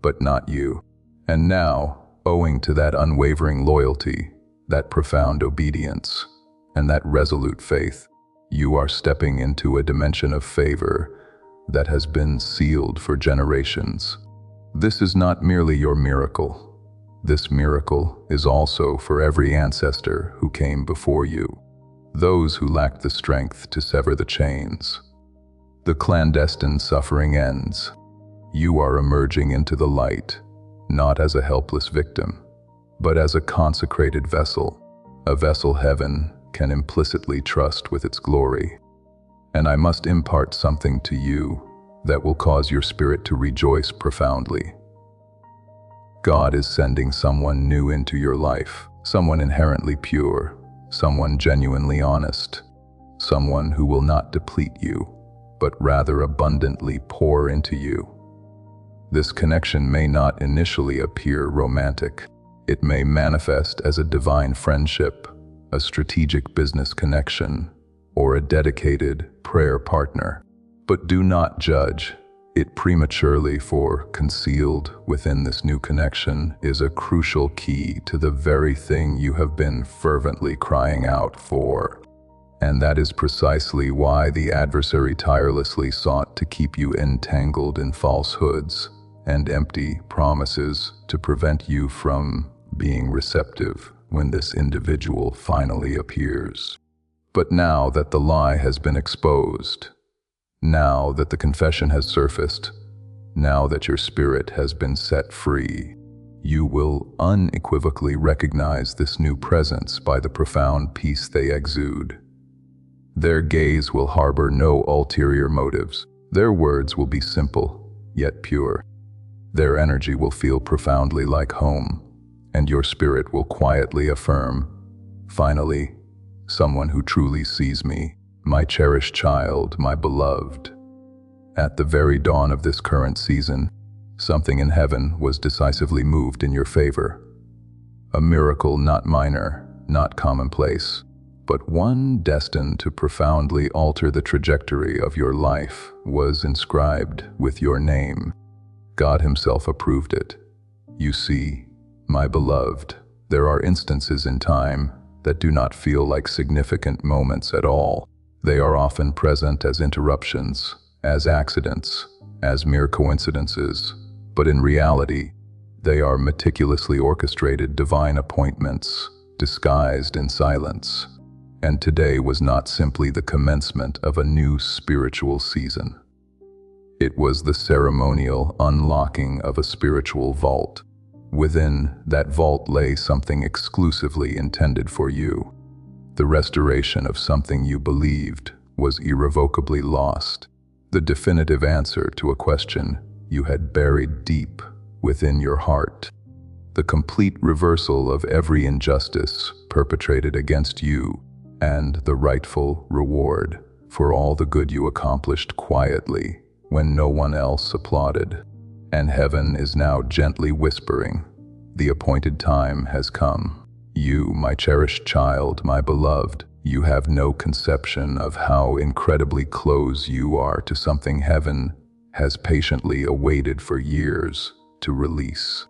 But not you. And now, owing to that unwavering loyalty, that profound obedience, and that resolute faith, you are stepping into a dimension of favor that has been sealed for generations. This is not merely your miracle. This miracle is also for every ancestor who came before you, those who lacked the strength to sever the chains. The clandestine suffering ends. You are emerging into the light, not as a helpless victim, but as a consecrated vessel, a vessel heaven can implicitly trust with its glory. And I must impart something to you that will cause your spirit to rejoice profoundly. God is sending someone new into your life, someone inherently pure, someone genuinely honest, someone who will not deplete you, but rather abundantly pour into you. This connection may not initially appear romantic. It may manifest as a divine friendship, a strategic business connection, or a dedicated prayer partner. But do not judge it prematurely, for concealed within this new connection is a crucial key to the very thing you have been fervently crying out for. And that is precisely why the adversary tirelessly sought to keep you entangled in falsehoods and empty promises to prevent you from being receptive when this individual finally appears. But now that the lie has been exposed, now that the confession has surfaced, now that your spirit has been set free, you will unequivocally recognize this new presence by the profound peace they exude. Their gaze will harbor no ulterior motives. Their words will be simple, yet pure. Their energy will feel profoundly like home, and your spirit will quietly affirm, finally, someone who truly sees me, my cherished child, my beloved. At the very dawn of this current season, something in heaven was decisively moved in your favor. A miracle not minor, not commonplace, but one destined to profoundly alter the trajectory of your life was inscribed with your name. God Himself approved it. You see, my beloved, there are instances in time that do not feel like significant moments at all. They are often present as interruptions, as accidents, as mere coincidences, but in reality, they are meticulously orchestrated divine appointments, disguised in silence. And today was not simply the commencement of a new spiritual season. It was the ceremonial unlocking of a spiritual vault. Within that vault lay something exclusively intended for you. The restoration of something you believed was irrevocably lost. The definitive answer to a question you had buried deep within your heart. The complete reversal of every injustice perpetrated against you, and the rightful reward for all the good you accomplished quietly when no one else applauded. And heaven is now gently whispering, the appointed time has come. You, my cherished child, my beloved, you have no conception of how incredibly close you are to something heaven has patiently awaited for years to release.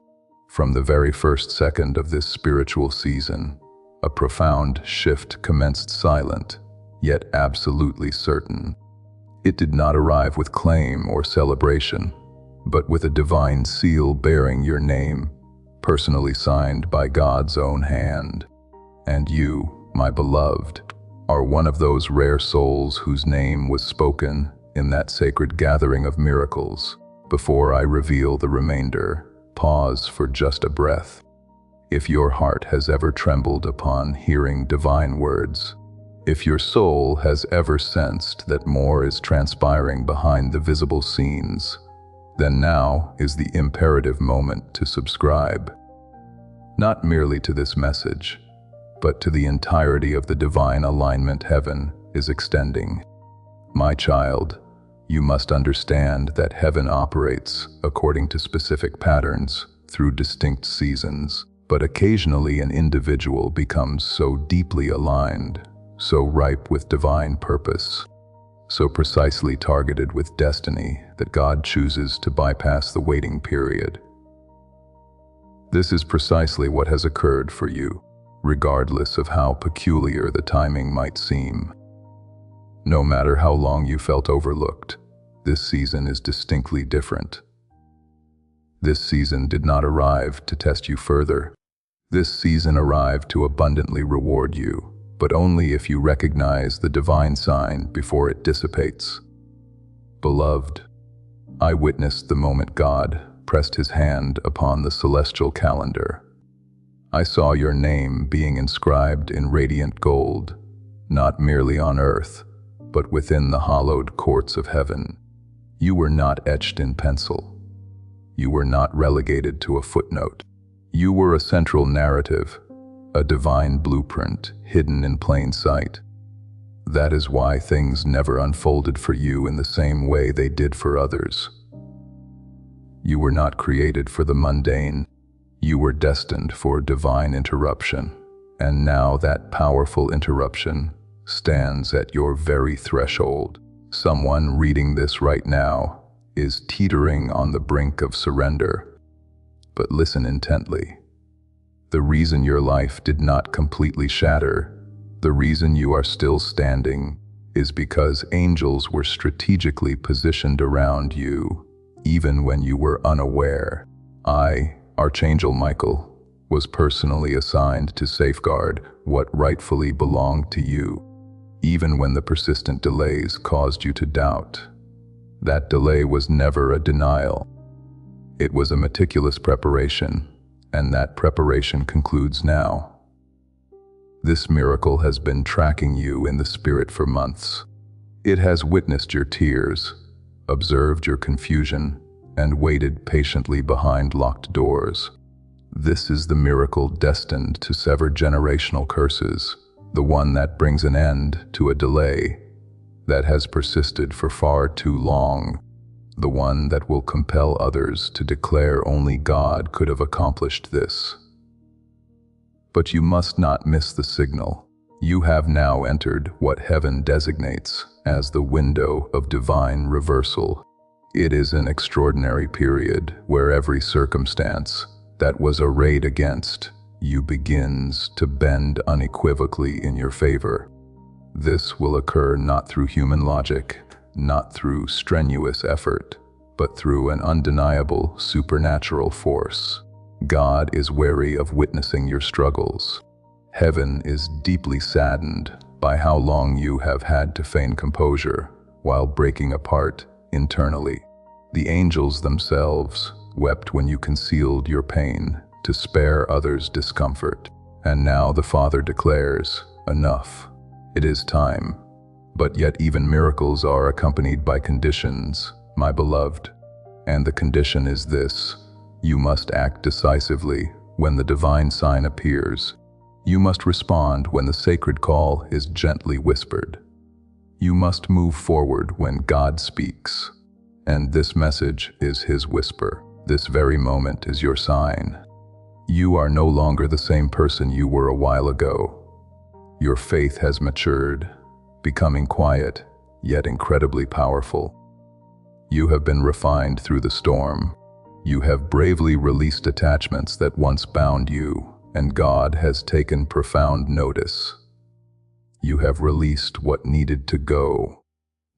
From the very first second of this spiritual season, a profound shift commenced, silent, yet absolutely certain. It did not arrive with claim or celebration, but with a divine seal bearing your name, personally signed by God's own hand. And you, my beloved, are one of those rare souls whose name was spoken in that sacred gathering of miracles. Before I reveal the remainder, pause for just a breath. If your heart has ever trembled upon hearing divine words, if your soul has ever sensed that more is transpiring behind the visible scenes, then now is the imperative moment to subscribe. Not merely to this message, but to the entirety of the divine alignment heaven is extending. My child, you must understand that heaven operates according to specific patterns through distinct seasons, but occasionally an individual becomes so deeply aligned, so ripe with divine purpose, so precisely targeted with destiny that God chooses to bypass the waiting period. This is precisely what has occurred for you, regardless of how peculiar the timing might seem. No matter how long you felt overlooked, this season is distinctly different. This season did not arrive to test you further. This season arrived to abundantly reward you, but only if you recognize the divine sign before it dissipates. Beloved, I witnessed the moment God pressed His hand upon the celestial calendar. I saw your name being inscribed in radiant gold, not merely on earth, but within the hallowed courts of heaven. You were not etched in pencil. You were not relegated to a footnote. You were a central narrative, a divine blueprint hidden in plain sight. That is why things never unfolded for you in the same way they did for others. You were not created for the mundane. You were destined for divine interruption. And now that powerful interruption stands at your very threshold. Someone reading this right now is teetering on the brink of surrender. But listen intently. The reason your life did not completely shatter, the reason you are still standing, is because angels were strategically positioned around you, even when you were unaware. I, Archangel Michael, was personally assigned to safeguard what rightfully belonged to you, even when the persistent delays caused you to doubt. That delay was never a denial. It was a meticulous preparation, and that preparation concludes now. This miracle has been tracking you in the spirit for months. It has witnessed your tears, observed your confusion, and waited patiently behind locked doors. This is the miracle destined to sever generational curses, the one that brings an end to a delay that has persisted for far too long, the one that will compel others to declare only God could have accomplished this. But you must not miss the signal. You have now entered what heaven designates as the window of divine reversal. It is an extraordinary period where every circumstance that was arrayed against you begins to bend unequivocally in your favor. This will occur not through human logic, not through strenuous effort, but through an undeniable supernatural force. God is wary of witnessing your struggles. Heaven is deeply saddened by how long you have had to feign composure while breaking apart internally. The angels themselves wept when you concealed your pain to spare others discomfort. And now the Father declares, "Enough. It is time." But yet even miracles are accompanied by conditions, my beloved. And the condition is this: you must act decisively when the divine sign appears. You must respond when the sacred call is gently whispered. You must move forward when God speaks. And this message is His whisper. This very moment is your sign. You are no longer the same person you were a while ago. Your faith has matured, becoming quiet, yet incredibly powerful. You have been refined through the storm. You have bravely released attachments that once bound you, and God has taken profound notice. You have released what needed to go.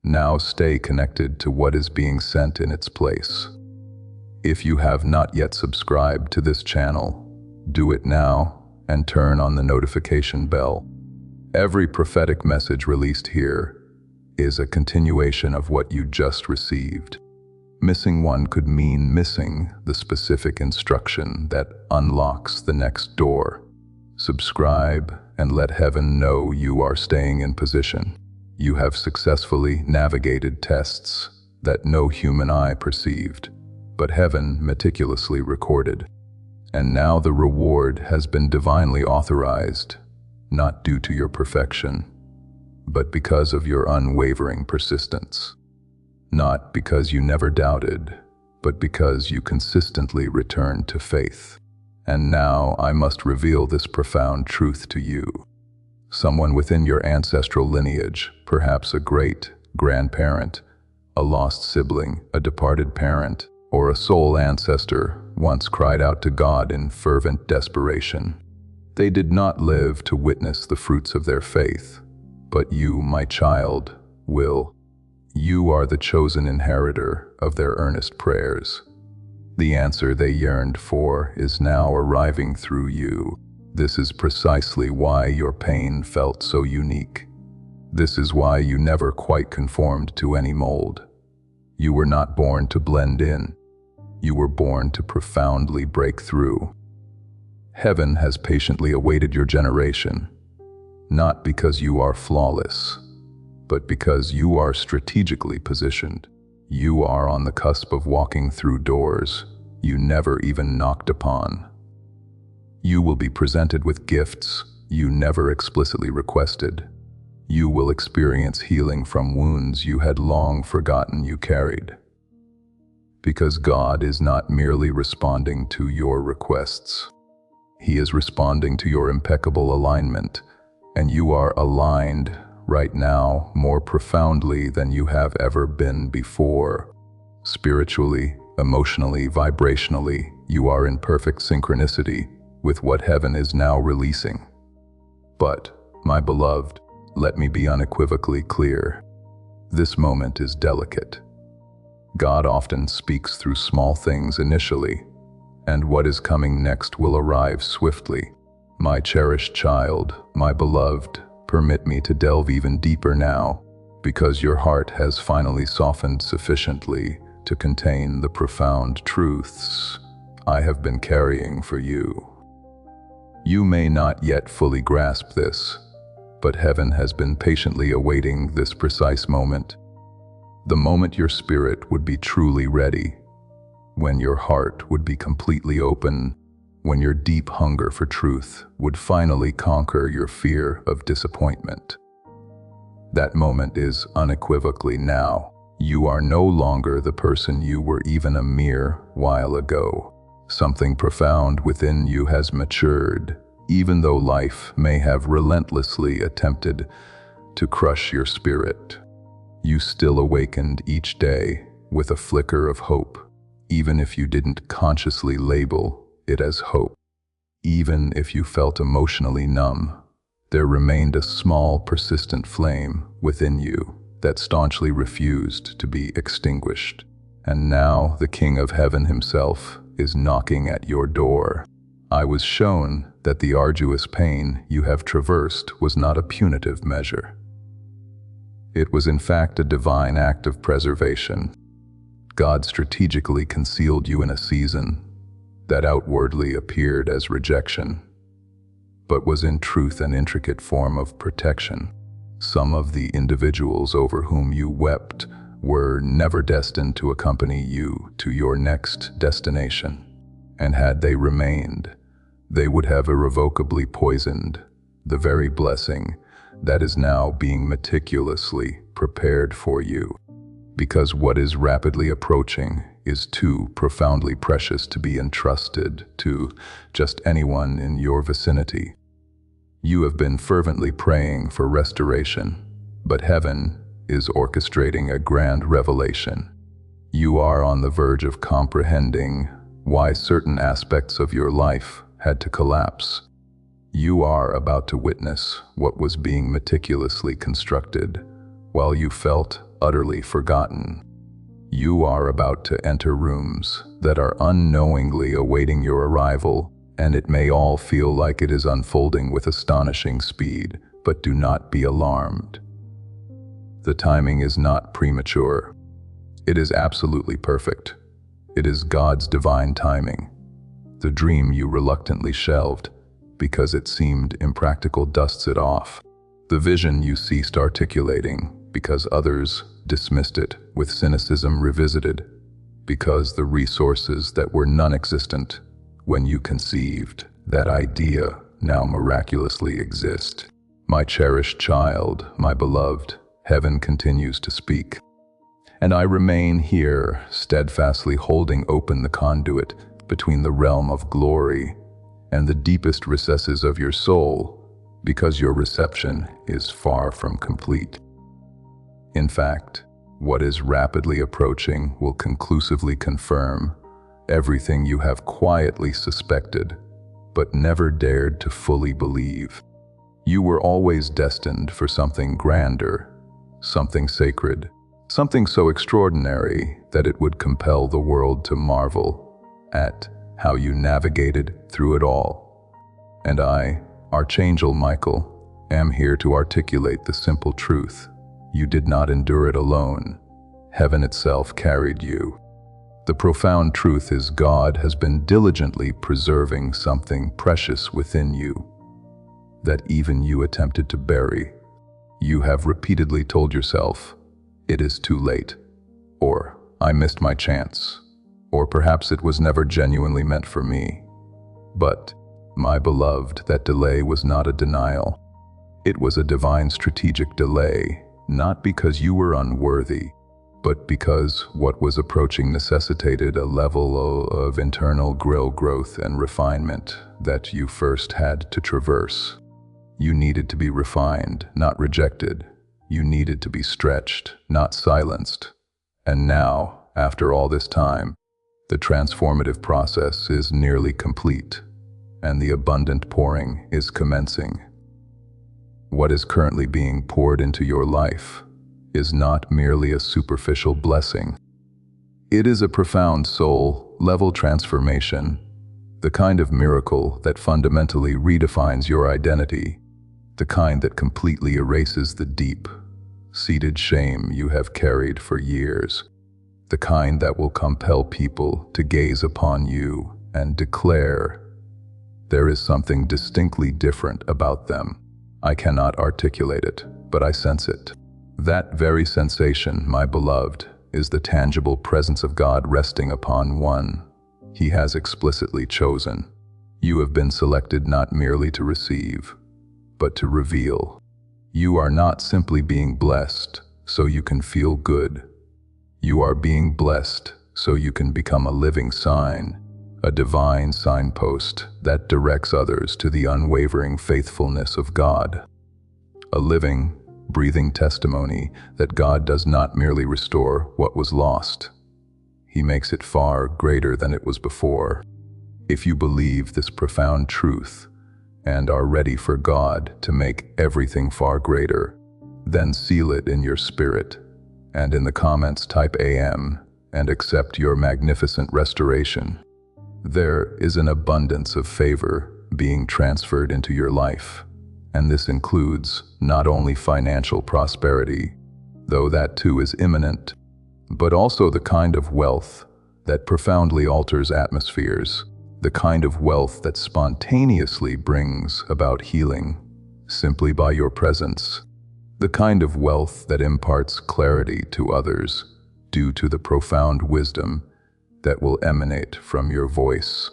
Now stay connected to what is being sent in its place. If you have not yet subscribed to this channel, do it now and turn on the notification bell. Every prophetic message released here is a continuation of what you just received. Missing one could mean missing the specific instruction that unlocks the next door. Subscribe and let heaven know you are staying in position. You have successfully navigated tests that no human eye perceived, but heaven meticulously recorded. And now the reward has been divinely authorized, not due to your perfection, but because of your unwavering persistence. Not because you never doubted, but because you consistently returned to faith. And now I must reveal this profound truth to you. Someone within your ancestral lineage, perhaps a great-grandparent, a lost sibling, a departed parent, or a soul ancestor, once cried out to God in fervent desperation. They did not live to witness the fruits of their faith, but you, my child, will. You are the chosen inheritor of their earnest prayers. The answer they yearned for is now arriving through you. This is precisely why your pain felt so unique. This is why you never quite conformed to any mold. You were not born to blend in. You were born to profoundly break through. Heaven has patiently awaited your generation, not because you are flawless, but because you are strategically positioned. You are on the cusp of walking through doors you never even knocked upon. You will be presented with gifts you never explicitly requested. You will experience healing from wounds you had long forgotten you carried. Because God is not merely responding to your requests. He is responding to your impeccable alignment, and you are aligned right now more profoundly than you have ever been before. Spiritually, emotionally, vibrationally, you are in perfect synchronicity with what heaven is now releasing. But, my beloved, let me be unequivocally clear. This moment is delicate. God often speaks through small things initially, and what is coming next will arrive swiftly. My cherished child, my beloved, permit me to delve even deeper now, because your heart has finally softened sufficiently to contain the profound truths I have been carrying for you. You may not yet fully grasp this, but heaven has been patiently awaiting this precise moment. The moment your spirit would be truly ready, when your heart would be completely open, when your deep hunger for truth would finally conquer your fear of disappointment. That moment is unequivocally now. You are no longer the person you were even a mere while ago. Something profound within you has matured, even though life may have relentlessly attempted to crush your spirit. You still awakened each day with a flicker of hope, even if you didn't consciously label it as hope. Even if you felt emotionally numb, there remained a small, persistent flame within you that staunchly refused to be extinguished. And now the King of Heaven himself is knocking at your door. I was shown that the arduous pain you have traversed was not a punitive measure. It was in fact a divine act of preservation. God strategically concealed you in a season that outwardly appeared as rejection, but was in truth an intricate form of protection. Some of the individuals over whom you wept were never destined to accompany you to your next destination, and had they remained, they would have irrevocably poisoned the very blessing that is now being meticulously prepared for you, because what is rapidly approaching is too profoundly precious to be entrusted to just anyone in your vicinity. You have been fervently praying for restoration, but heaven is orchestrating a grand revelation. You are on the verge of comprehending why certain aspects of your life had to collapse. You are about to witness what was being meticulously constructed while you felt utterly forgotten. You are about to enter rooms that are unknowingly awaiting your arrival, and it may all feel like it is unfolding with astonishing speed, but do not be alarmed. The timing is not premature. It is absolutely perfect. It is God's divine timing. The dream you reluctantly shelved because it seemed impractical dusts it off. The vision you ceased articulating because others dismissed it with cynicism revisited, because the resources that were non-existent when you conceived that idea now miraculously exist. My cherished child, my beloved, heaven continues to speak. And I remain here, steadfastly holding open the conduit between the realm of glory and the deepest recesses of your soul, because your reception is far from complete. In fact, what is rapidly approaching will conclusively confirm everything you have quietly suspected, but never dared to fully believe. You were always destined for something grander, something sacred, something so extraordinary that it would compel the world to marvel at how you navigated through it all. And I, Archangel Michael, am here to articulate the simple truth. You did not endure it alone. Heaven itself carried you. The profound truth is God has been diligently preserving something precious within you that even you attempted to bury. You have repeatedly told yourself, it is too late, or I missed my chance, or perhaps it was never genuinely meant for me. But, my beloved, that delay was not a denial. It was a divine strategic delay, not because you were unworthy, but because what was approaching necessitated a level of internal growth and refinement that you first had to traverse. You needed to be refined, not rejected. You needed to be stretched, not silenced. And now, after all this time, the transformative process is nearly complete, and the abundant pouring is commencing. What is currently being poured into your life is not merely a superficial blessing. It is a profound soul-level transformation, the kind of miracle that fundamentally redefines your identity, the kind that completely erases the deep-seated shame you have carried for years, the kind that will compel people to gaze upon you and declare There is something distinctly different about them. I cannot articulate it, but I sense it. That very sensation, my beloved, is the tangible presence of God resting upon one He has explicitly chosen. You have been selected not merely to receive, but to reveal. You are not simply being blessed so you can feel good. You are being blessed so you can become a living sign, a divine signpost that directs others to the unwavering faithfulness of God. A living, breathing testimony that God does not merely restore what was lost. He makes it far greater than it was before. If you believe this profound truth and are ready for God to make everything far greater, then seal it in your spirit, and in the comments type AM and accept your magnificent restoration. There is an abundance of favor being transferred into your life, and this includes not only financial prosperity, though that too is imminent, but also the kind of wealth that profoundly alters atmospheres, the kind of wealth that spontaneously brings about healing simply by your presence, the kind of wealth that imparts clarity to others due to the profound wisdom that will emanate from your voice,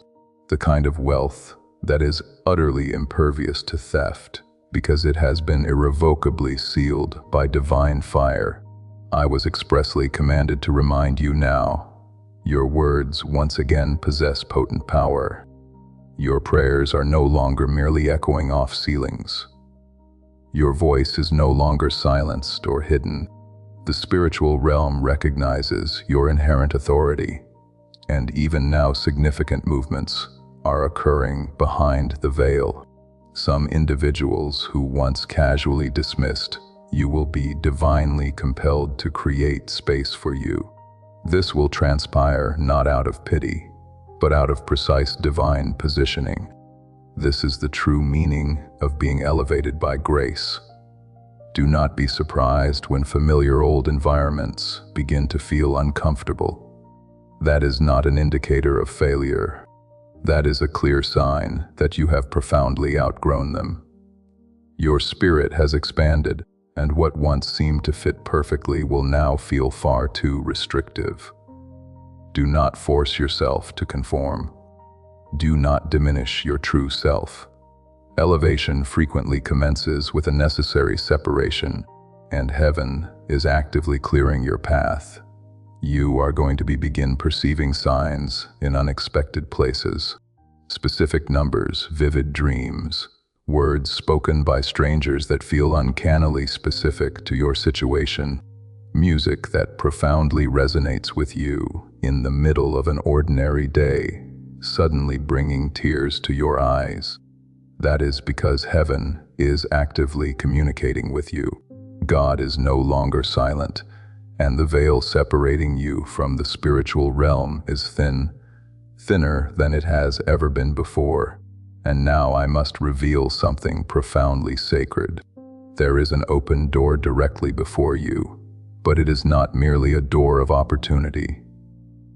the kind of wealth that is utterly impervious to theft because it has been irrevocably sealed by divine fire. I was expressly commanded to remind you now, your words once again possess potent power. Your prayers are no longer merely echoing off ceilings. Your voice is no longer silenced or hidden. The spiritual realm recognizes your inherent authority, and even now significant movements are occurring behind the veil. Some individuals who once casually dismissed you will be divinely compelled to create space for you. This will transpire not out of pity, but out of precise divine positioning. This is the true meaning of being elevated by grace. Do not be surprised when familiar old environments begin to feel uncomfortable. That is not an indicator of failure. That is a clear sign that you have profoundly outgrown them. Your spirit has expanded, and what once seemed to fit perfectly will now feel far too restrictive. Do not force yourself to conform. Do not diminish your true self. Elevation frequently commences with a necessary separation, and heaven is actively clearing your path. You are going to begin perceiving signs in unexpected places, specific numbers, vivid dreams, words spoken by strangers that feel uncannily specific to your situation, music that profoundly resonates with you in the middle of an ordinary day, suddenly bringing tears to your eyes. That is because heaven is actively communicating with you. God is no longer silent, and the veil separating you from the spiritual realm is thinner than it has ever been before. And now I must reveal something profoundly sacred. There is an open door directly before you, but it is not merely a door of opportunity.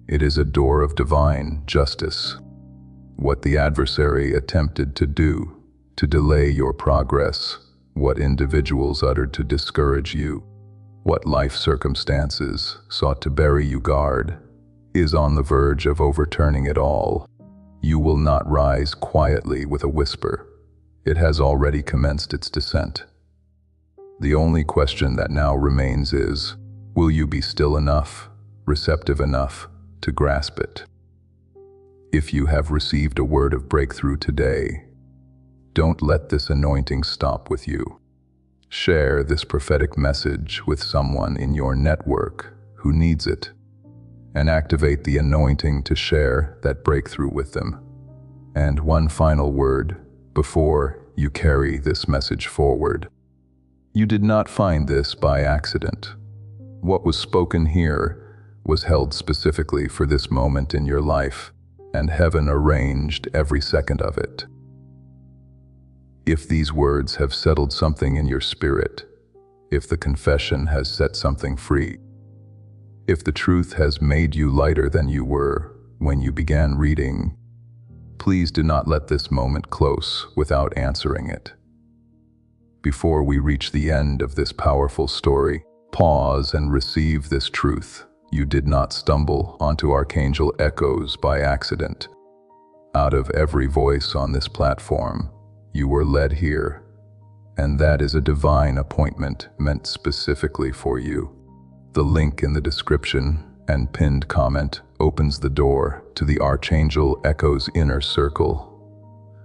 It is a door of divine justice. What the adversary attempted to do to delay your progress, what individuals uttered to discourage you, what life circumstances sought to bury you guard, is on the verge of overturning it all. You will not rise quietly with a whisper. It has already commenced its descent. The only question that now remains is, will you be still enough, receptive enough, to grasp it? If you have received a word of breakthrough today, don't let this anointing stop with you. Share this prophetic message with someone in your network who needs it, and activate the anointing to share that breakthrough with them. And one final word before you carry this message forward. You did not find this by accident. What was spoken here was held specifically for this moment in your life, and heaven arranged every second of it. If these words have settled something in your spirit, if the confession has set something free, if the truth has made you lighter than you were when you began reading, Please do not let this moment close without answering it. Before we reach the end of this powerful story, pause and receive this truth. You did not stumble onto Archangel Echoes by accident. Out of every voice on this platform, you were led here, and that is a divine appointment meant specifically for you. The link in the description and pinned comment opens the door to the Archangel Echoes Inner Circle,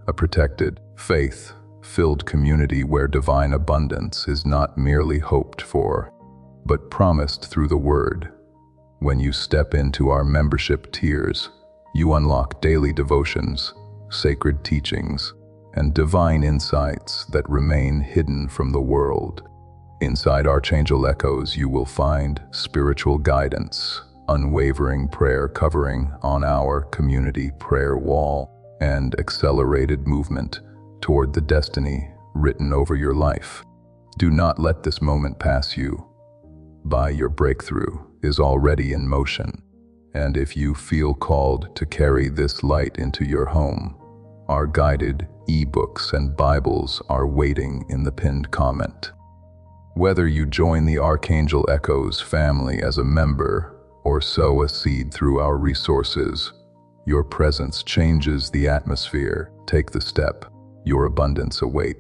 a protected, faith-filled community where divine abundance is not merely hoped for, but promised through the Word. When you step into our membership tiers, you unlock daily devotions, sacred teachings, and divine insights that remain hidden from the world. Inside Archangel Echoes, you will find spiritual guidance, unwavering prayer covering on our community prayer wall, and accelerated movement toward the destiny written over your life. Do not let this moment pass you by. Your breakthrough is already in motion, and if you feel called to carry this light into your home, our guided ebooks and Bibles are waiting in the pinned comment. Whether you join the Archangel Echoes family as a member or sow a seed through our resources, your presence changes the atmosphere. Take the step. Your abundance awaits.